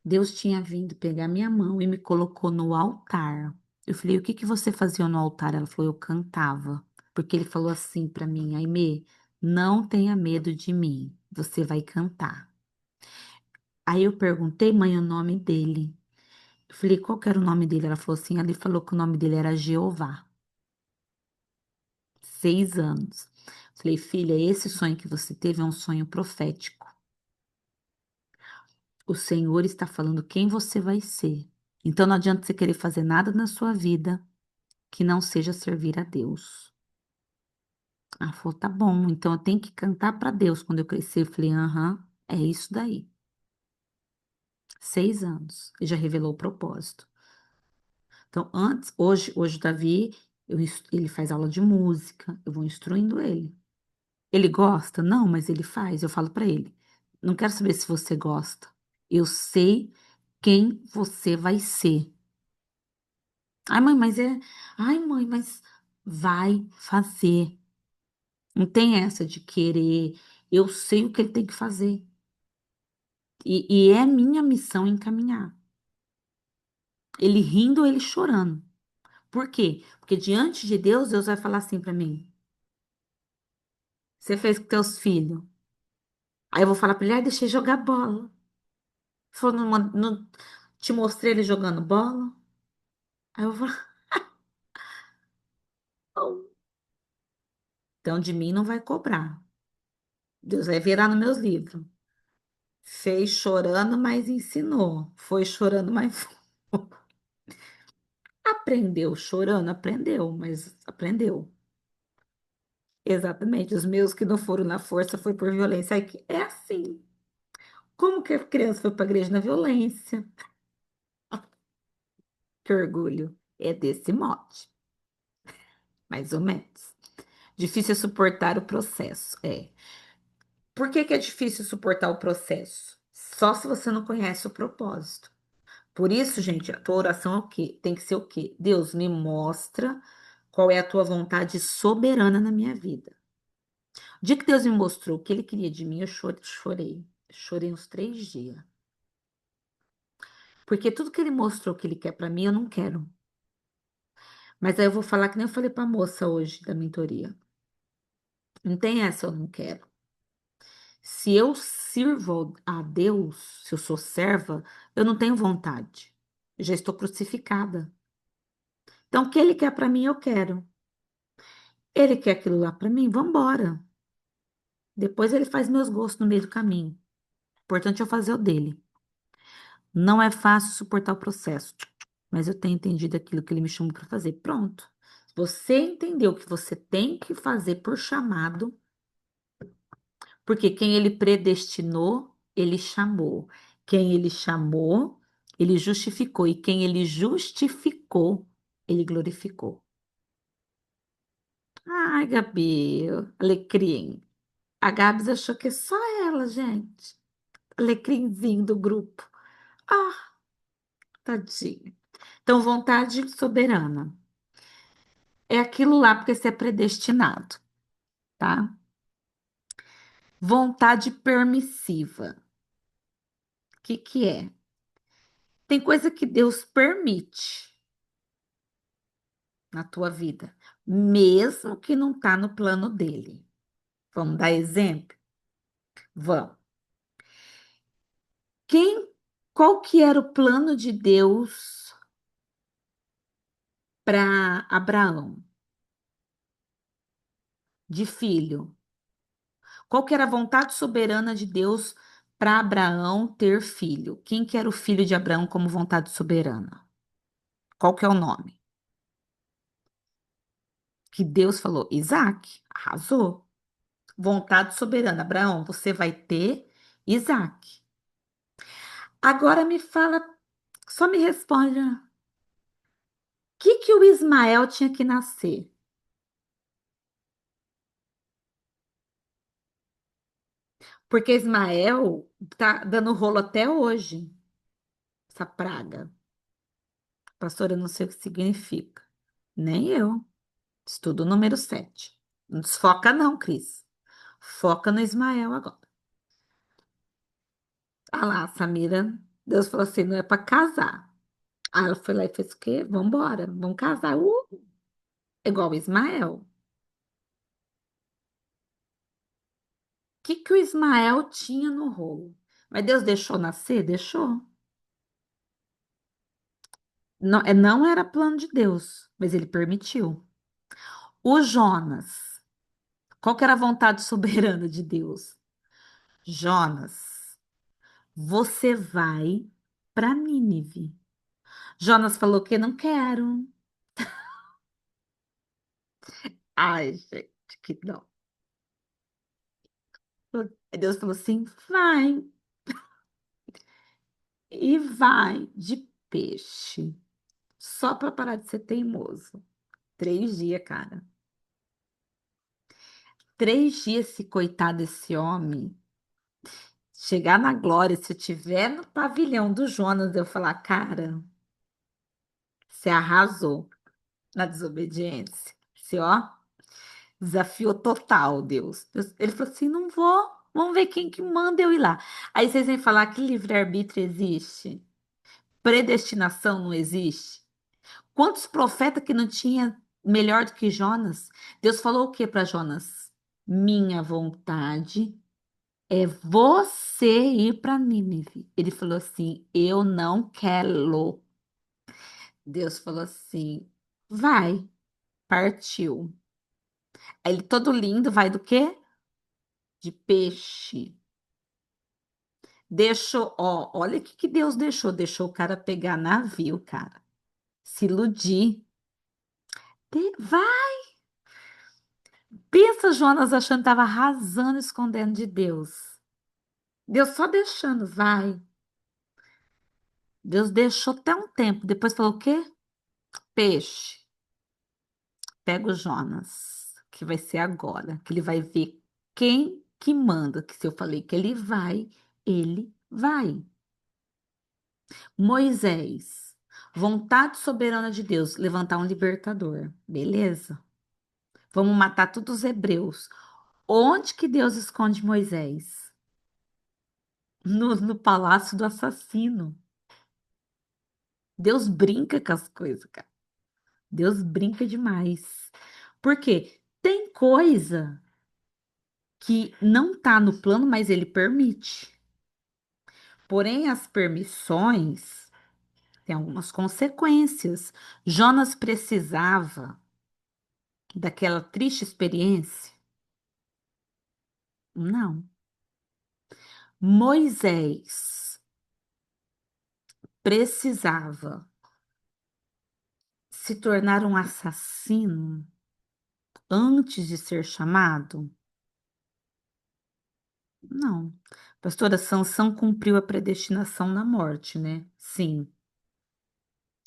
Deus tinha vindo pegar minha mão e me colocou no altar. Eu falei, o que que você fazia no altar? Ela falou, eu cantava. Porque ele falou assim para mim, Aimee, não tenha medo de mim, você vai cantar. Aí eu perguntei, mãe, o nome dele. Eu falei, qual que era o nome dele? Ela falou assim, ele falou que o nome dele era Jeová. 6 anos. Falei, filha, esse sonho que você teve é um sonho profético. O Senhor está falando quem você vai ser. Então não adianta você querer fazer nada na sua vida que não seja servir a Deus. Ela falou, tá bom, então eu tenho que cantar para Deus quando eu crescer. Eu falei, aham, é isso daí. 6 anos. Ele já revelou o propósito. Então, hoje o Davi, ele faz aula de música, eu vou instruindo ele. Ele gosta? Não, mas ele faz. Eu falo para ele, não quero saber se você gosta. Eu sei quem você vai ser. Ai, mãe, mas é. Ai, mãe, mas vai fazer. Não tem essa de querer. Eu sei o que ele tem que fazer. E é minha missão encaminhar. Ele rindo ou ele chorando. Por quê? Porque diante de Deus, Deus vai falar assim para mim: você fez com teus filhos. Aí eu vou falar para ele: ah, deixei jogar bola. Falou, não te mostrei ele jogando bola? Aí eu vou falar: "Não." Então de mim não vai cobrar. Deus vai virar nos meus livros. Fez chorando, mas ensinou. Foi chorando, mas aprendeu chorando, aprendeu, mas aprendeu. Exatamente. Os meus que não foram na força foi por violência. É assim. Como que a criança foi para a igreja na violência? Que orgulho. É desse mote, mais ou menos. Difícil é suportar o processo. É. Por que que é difícil suportar o processo? Só se você não conhece o propósito. Por isso, gente, a tua oração é o quê? Tem que ser o quê? Deus, me mostra qual é a tua vontade soberana na minha vida. O dia que Deus me mostrou o que Ele queria de mim, eu chorei. Chorei uns 3 dias. Porque tudo que Ele mostrou que Ele quer pra mim, eu não quero. Mas aí eu vou falar que nem eu falei pra moça hoje da mentoria. Não tem essa, eu não quero. Se eu sirvo a Deus, se eu sou serva, eu não tenho vontade. Eu já estou crucificada. Então, o que Ele quer pra mim, eu quero. Ele quer aquilo lá pra mim, vambora. Depois Ele faz meus gostos no meio do caminho. O importante é eu fazer o dele. Não é fácil suportar o processo, mas eu tenho entendido aquilo que Ele me chamou para fazer. Pronto. Você entendeu o que você tem que fazer por chamado, porque quem Ele predestinou, Ele chamou. Quem Ele chamou, Ele justificou. E quem Ele justificou, Ele glorificou. Ai, Gabi, alecrim. A Gabs achou que é só ela, gente. Alecrimzinho do grupo. Ah, tadinha. Então, vontade soberana. É aquilo lá porque você é predestinado, tá? Vontade permissiva. O que que é? Tem coisa que Deus permite na tua vida, mesmo que não tá no plano dele. Vamos dar exemplo? Vamos. Quem, qual que era o plano de Deus para Abraão, de filho? Qual que era a vontade soberana de Deus para Abraão ter filho? Quem que era o filho de Abraão como vontade soberana? Qual que é o nome? Que Deus falou, Isaac, arrasou. Vontade soberana, Abraão, você vai ter Isaac. Agora me fala, só me responde, o que o Ismael tinha que nascer? Porque Ismael tá dando rolo até hoje, essa praga. Pastora, eu não sei o que significa. Nem eu. Estudo número 7. Não desfoca não, Cris. Foca no Ismael agora. Ah lá, Samira, Deus falou assim, não é para casar. Aí ela foi lá e fez o quê? Vambora, vamos casar. Igual o Ismael. O que o Ismael tinha no rolo? Mas Deus deixou nascer? Deixou. Não, não era plano de Deus, mas ele permitiu. O Jonas, qual que era a vontade soberana de Deus? Jonas, você vai para Nínive. Jonas falou que não quero. Ai, gente, que dó. Aí Deus falou assim: vai, e vai de peixe, só para parar de ser teimoso. 3 dias, cara. 3 dias, esse coitado desse homem chegar na glória, se eu tiver no pavilhão do Jonas, eu falar, cara, você arrasou na desobediência. Você, ó, desafio total, Deus. Ele falou assim: não vou, vamos ver quem que manda eu ir lá. Aí vocês vêm falar que livre-arbítrio existe, predestinação não existe. Quantos profetas que não tinha melhor do que Jonas? Deus falou o que para Jonas? Minha vontade é você ir para Nínive. Ele falou assim: eu não quero. Deus falou assim: vai, partiu. Aí ele todo lindo, vai do quê? De peixe. Deixou, ó, olha o que que Deus deixou. Deixou o cara pegar navio, cara. Se iludir. Vai. Pensa Jonas achando que estava arrasando, escondendo de Deus. Deus só deixando, vai. Deus deixou até um tempo. Depois falou o quê? Peixe. Pega o Jonas, que vai ser agora, que ele vai ver quem que manda. Que se eu falei que ele vai, ele vai. Moisés, vontade soberana de Deus, levantar um libertador. Beleza? Vamos matar todos os hebreus. Onde que Deus esconde Moisés? No palácio do assassino. Deus brinca com as coisas, cara. Deus brinca demais. Por quê? Tem coisa que não está no plano, mas ele permite. Porém, as permissões têm algumas consequências. Jonas precisava daquela triste experiência? Não. Moisés precisava se tornar um assassino antes de ser chamado? Não. Pastora, Sansão cumpriu a predestinação na morte, né? Sim.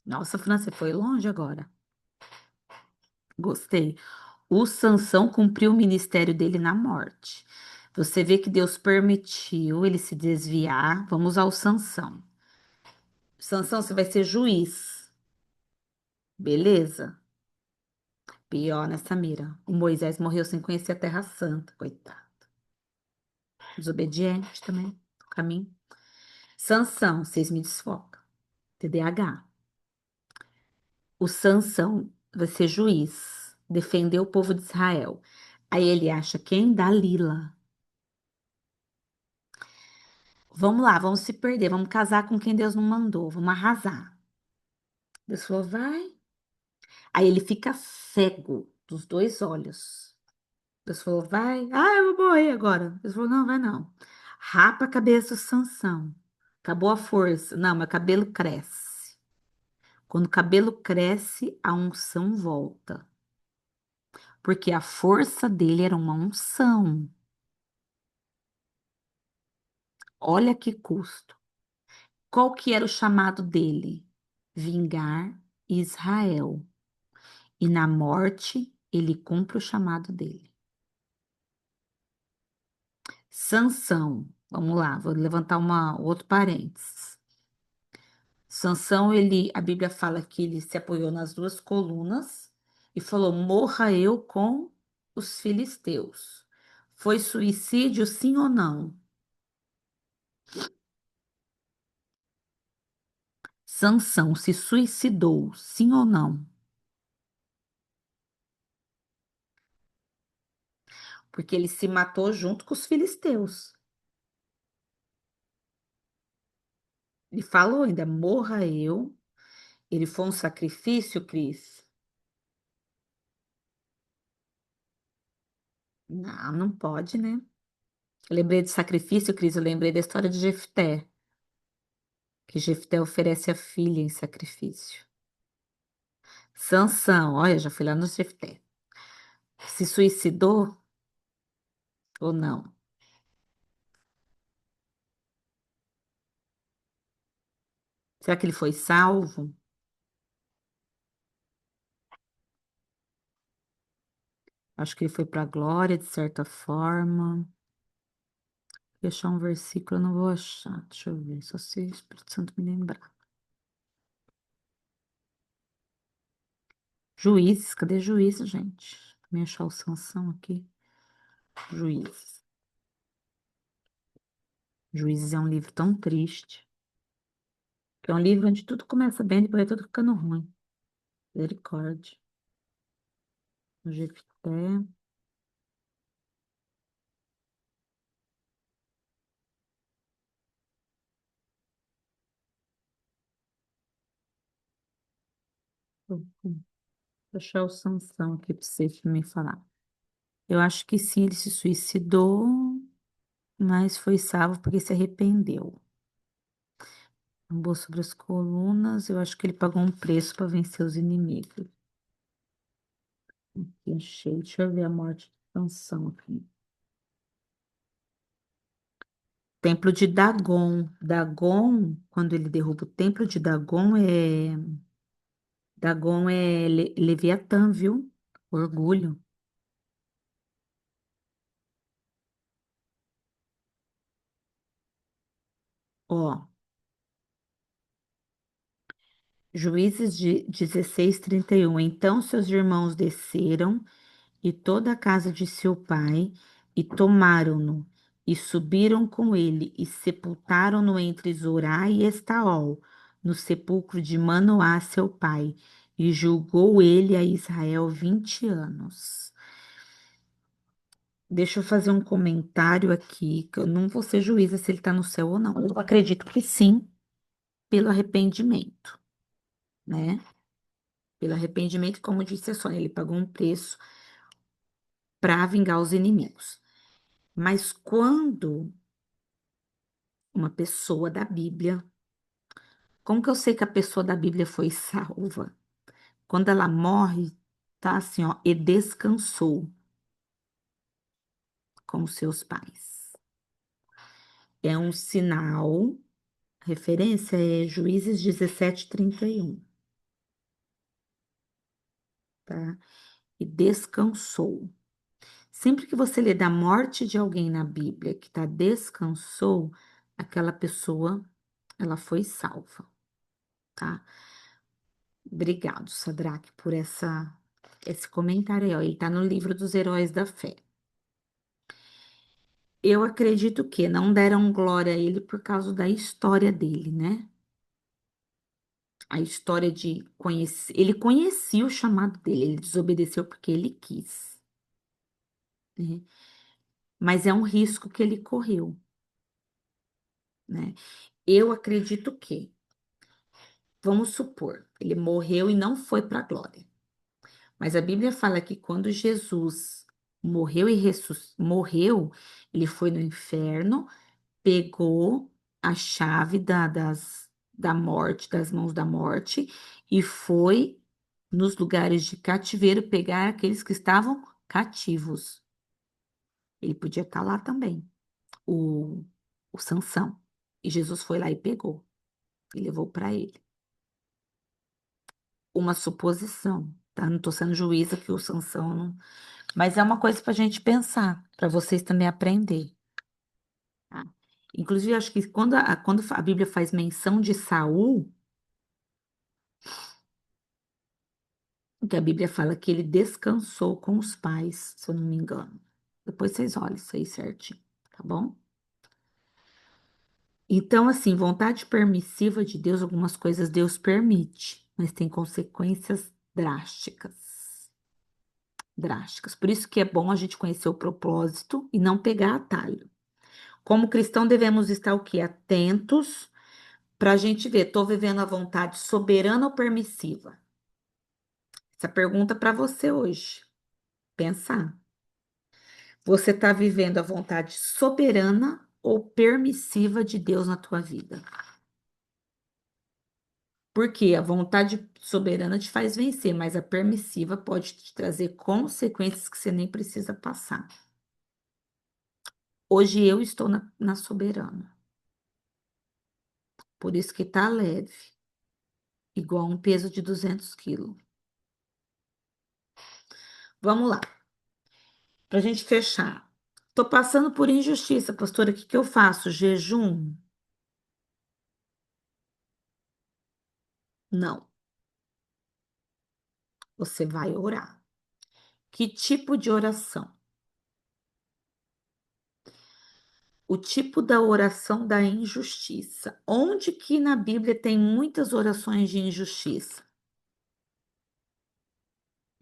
Nossa, Fran, você foi longe agora. Gostei. O Sansão cumpriu o ministério dele na morte. Você vê que Deus permitiu ele se desviar. Vamos ao Sansão. Sansão, você vai ser juiz. Beleza? Pior nessa mira. O Moisés morreu sem conhecer a Terra Santa, coitado. Desobediente também, no caminho. Sansão, vocês me desfocam. TDAH. O Sansão vai ser juiz, defender o povo de Israel. Aí ele acha quem? Dalila. Vamos lá, vamos se perder, vamos casar com quem Deus não mandou, vamos arrasar. Deus falou, vai. Aí ele fica cego dos dois olhos. Deus falou, vai. Ah, eu vou morrer agora. Deus falou, não, vai não. Rapa a cabeça do Sansão. Acabou a força. Não, meu cabelo cresce. Quando o cabelo cresce, a unção volta. Porque a força dele era uma unção. Olha que custo. Qual que era o chamado dele? Vingar Israel. E na morte, ele cumpre o chamado dele. Sansão, vamos lá, vou levantar outro parênteses. Sansão, a Bíblia fala que ele se apoiou nas duas colunas e falou: morra eu com os filisteus. Foi suicídio, sim ou não? Sansão se suicidou, sim ou não? Porque ele se matou junto com os filisteus. Ele falou ainda: morra eu. Ele foi um sacrifício, Cris? Não, não pode, né? Eu lembrei de sacrifício, Cris, eu lembrei da história de Jefté, que Jefté oferece a filha em sacrifício. Sansão, olha, já fui lá no Jefté. Se suicidou ou não? Será que ele foi salvo? Acho que ele foi para a glória, de certa forma. Vou achar um versículo, eu não vou achar. Deixa eu ver, só se o Espírito Santo me lembrar. Juízes, cadê Juízes, gente? Vou me achar o Sansão aqui. Juízes. Juízes é um livro tão triste. Que é um livro onde tudo começa bem, depois vai tudo ficando ruim. Misericórdia. O Jefité. Vou achar o Sansão aqui para você me falar. Eu acho que sim, ele se suicidou, mas foi salvo porque se arrependeu. Andou sobre as colunas, eu acho que ele pagou um preço para vencer os inimigos. Aqui, achei. Deixa eu ver a morte de Sansão aqui. Templo de Dagon. Dagon, quando ele derruba o templo de Dagon, Dagon é Leviatã, viu? Orgulho. Ó, Juízes de 16:31. Então seus irmãos desceram e toda a casa de seu pai e tomaram-no e subiram com ele e sepultaram-no entre Zorá e Estaol, no sepulcro de Manoá, seu pai, e julgou ele a Israel 20 anos. Deixa eu fazer um comentário aqui, que eu não vou ser juíza se ele está no céu ou não. Eu acredito que sim, pelo arrependimento, né? Pelo arrependimento, como disse a Sônia, ele pagou um preço para vingar os inimigos. Mas quando uma pessoa da Bíblia, como que eu sei que a pessoa da Bíblia foi salva? Quando ela morre, tá assim, ó, e descansou com seus pais. É um sinal, referência é Juízes 17:31, tá? E descansou. Sempre que você lê da morte de alguém na Bíblia que tá descansou, aquela pessoa, ela foi salva, tá? Obrigado, Sadraque, por esse comentário aí, ó. Ele tá no livro dos Heróis da Fé. Eu acredito que não deram glória a ele por causa da história dele, né? A história de conhecer. Ele conhecia o chamado dele, ele desobedeceu porque ele quis, né? Mas é um risco que ele correu, né? Eu acredito que, vamos supor, ele morreu e não foi para a glória. Mas a Bíblia fala que quando Jesus morreu e morreu, ele foi no inferno, pegou a chave da morte, das mãos da morte, e foi nos lugares de cativeiro pegar aqueles que estavam cativos. Ele podia estar lá também, o, o Sansão. E Jesus foi lá e pegou e levou para ele. Uma suposição, tá? Não estou sendo juíza que o Sansão não. Mas é uma coisa para a gente pensar, para vocês também aprender, tá? Inclusive, acho que quando a Bíblia faz menção de Saul, que a Bíblia fala que ele descansou com os pais, se eu não me engano. Depois vocês olham isso aí certinho, tá bom? Então, assim, vontade permissiva de Deus, algumas coisas Deus permite, mas tem consequências drásticas. Drásticas. Por isso que é bom a gente conhecer o propósito e não pegar atalho. Como cristão, devemos estar o quê? Atentos para a gente ver, estou vivendo a vontade soberana ou permissiva? Essa pergunta para você hoje. Pensar. Você está vivendo a vontade soberana ou permissiva de Deus na tua vida? Porque a vontade soberana te faz vencer, mas a permissiva pode te trazer consequências que você nem precisa passar. Hoje eu estou na soberana, por isso que tá leve. igual a um peso de 200 quilos. Vamos lá, para a gente fechar. Tô passando por injustiça, pastora. O que que eu faço? Jejum? Não. Você vai orar. Que tipo de oração? O tipo da oração da injustiça. Onde que na Bíblia tem muitas orações de injustiça?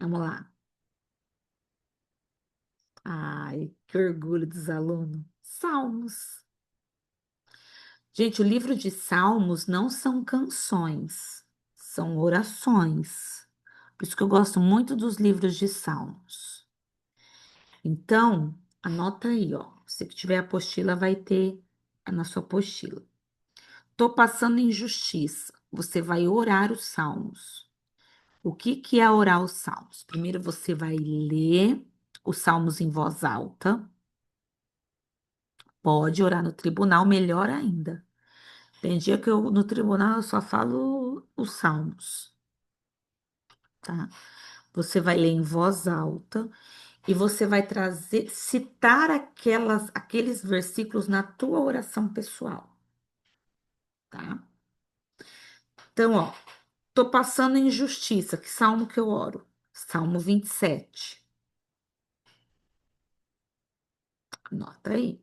Vamos lá. Ai, que orgulho dos alunos. Salmos. Gente, o livro de Salmos não são canções, são orações. Por isso que eu gosto muito dos livros de Salmos. Então, anota aí, ó. Se que tiver apostila, vai ter na sua apostila. Tô passando injustiça. Você vai orar os Salmos. O que que é orar os Salmos? Primeiro você vai ler os Salmos em voz alta. Pode orar no tribunal, melhor ainda. Tem dia que eu no tribunal eu só falo os Salmos, tá? Você vai ler em voz alta e você vai trazer, citar aqueles versículos na tua oração pessoal, tá? Então, ó, tô passando injustiça. Que salmo que eu oro? Salmo 27. Anota aí.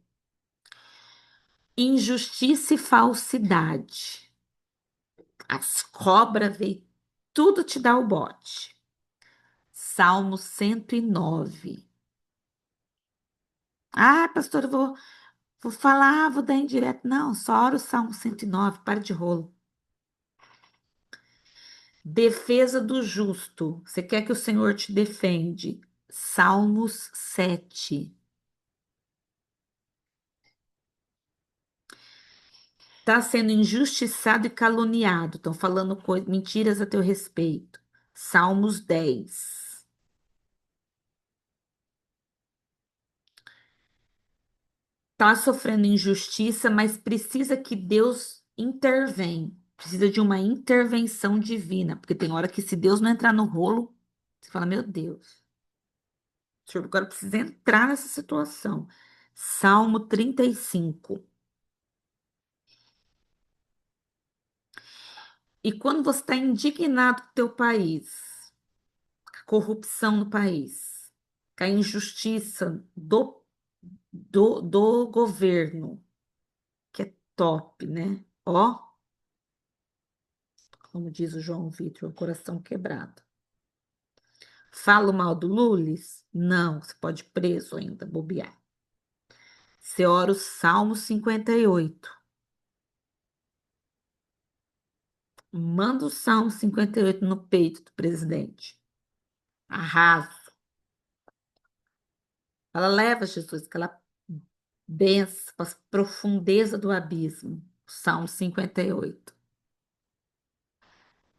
Injustiça e falsidade. As cobras veio, tudo te dá o bote. Salmo 109. Ah, pastor, vou falar, vou dar indireto. Não, só ora o Salmo 109. Para de rolo. Defesa do justo. Você quer que o Senhor te defende? Salmos 7. Está sendo injustiçado e caluniado. Estão falando mentiras a teu respeito. Salmos 10. Está sofrendo injustiça, mas precisa que Deus intervém. Precisa de uma intervenção divina. Porque tem hora que se Deus não entrar no rolo, você fala, meu Deus, o senhor agora precisa entrar nessa situação. Salmo 35. E quando você está indignado com o teu país, com a corrupção no país, com a injustiça do governo, que é top, né? Ó, como diz o João Vitor, o coração quebrado. Falo mal do Lulis? Não, você pode ir preso ainda, bobear. Você ora o Salmo 58. Manda o Salmo 58 no peito do presidente. Arrasa. Ela leva Jesus, aquela benção para a profundeza do abismo. Salmo 58.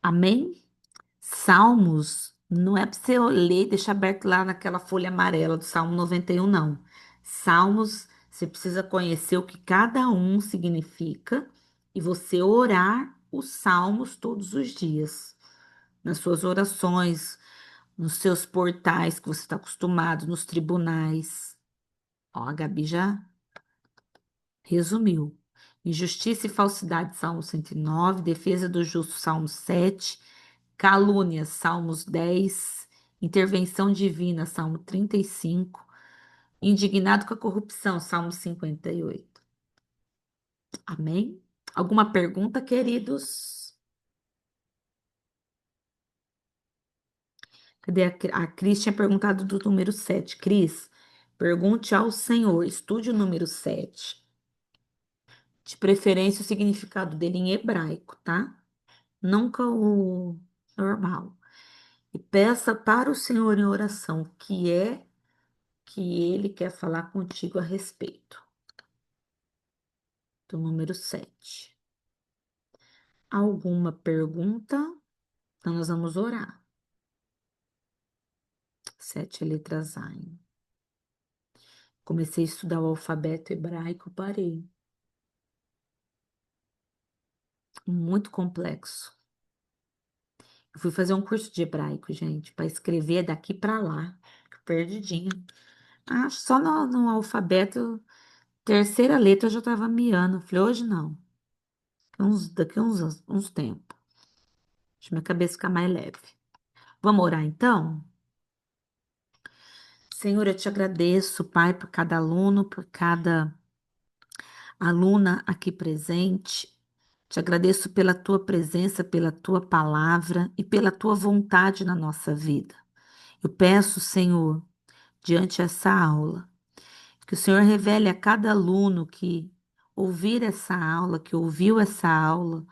Amém? Salmos não é para você ler e deixar aberto lá naquela folha amarela do Salmo 91, não. Salmos, você precisa conhecer o que cada um significa e você orar os salmos todos os dias, nas suas orações, nos seus portais que você está acostumado, nos tribunais. Ó, a Gabi já resumiu. Injustiça e falsidade, Salmo 109. Defesa do justo, Salmo 7. Calúnias, Salmos 10. Intervenção divina, Salmo 35. Indignado com a corrupção, Salmo 58. Amém? Alguma pergunta, queridos? Cadê a Cris tinha perguntado do número 7. Cris, pergunte ao Senhor, estude o número 7. De preferência, o significado dele em hebraico, tá? Nunca o normal. E peça para o Senhor em oração o que é que ele quer falar contigo a respeito do número 7. Alguma pergunta? Então, nós vamos orar. 7 letras Zayn. Comecei a estudar o alfabeto hebraico, parei. Muito complexo. Eu fui fazer um curso de hebraico, gente, para escrever daqui para lá. Perdidinha. Ah, só no alfabeto, terceira letra eu já estava miando. Falei, hoje não. Daqui uns tempos. Deixa minha cabeça ficar mais leve. Vamos orar então? Senhor, eu te agradeço, Pai, por cada aluno, por cada aluna aqui presente. Te agradeço pela tua presença, pela tua palavra e pela tua vontade na nossa vida. Eu peço, Senhor, diante dessa aula, que o Senhor revele a cada aluno que ouvir essa aula, que ouviu essa aula,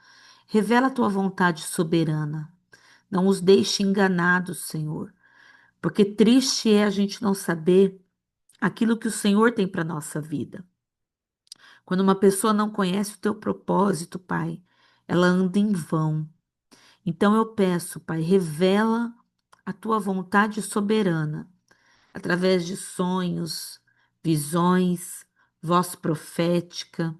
revela a tua vontade soberana. Não os deixe enganados, Senhor, porque triste é a gente não saber aquilo que o Senhor tem para nossa vida. Quando uma pessoa não conhece o teu propósito, Pai, ela anda em vão. Então eu peço, Pai, revela a tua vontade soberana através de sonhos, visões, voz profética,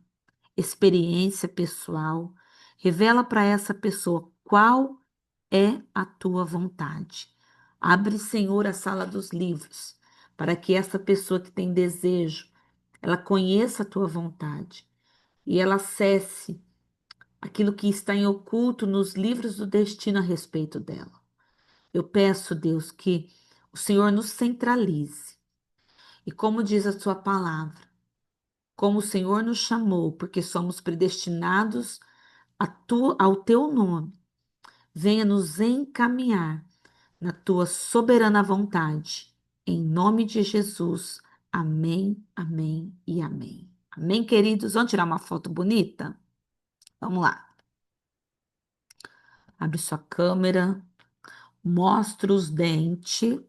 experiência pessoal. Revela para essa pessoa qual é a tua vontade. Abre, Senhor, a sala dos livros, para que essa pessoa que tem desejo, ela conheça a tua vontade e ela acesse aquilo que está em oculto nos livros do destino a respeito dela. Eu peço, Deus, que o Senhor nos centralize. E como diz a sua palavra, como o Senhor nos chamou, porque somos predestinados ao teu nome, venha nos encaminhar na tua soberana vontade. Em nome de Jesus. Amém, amém e amém. Amém, queridos? Vamos tirar uma foto bonita? Vamos lá. Abre sua câmera. Mostra os dentes.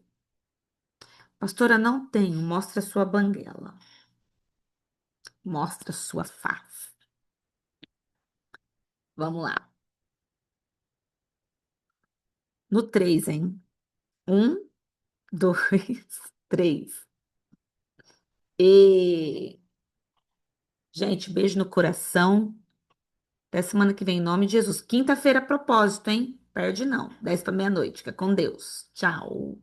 Pastora, não tenho. Mostra sua banguela. Mostra sua face. Vamos lá. No 3, hein? Um, dois, três. E, gente, beijo no coração. Até semana que vem, em nome de Jesus. Quinta-feira, a propósito, hein? Perde não. 10 para meia-noite. Fica com Deus. Tchau.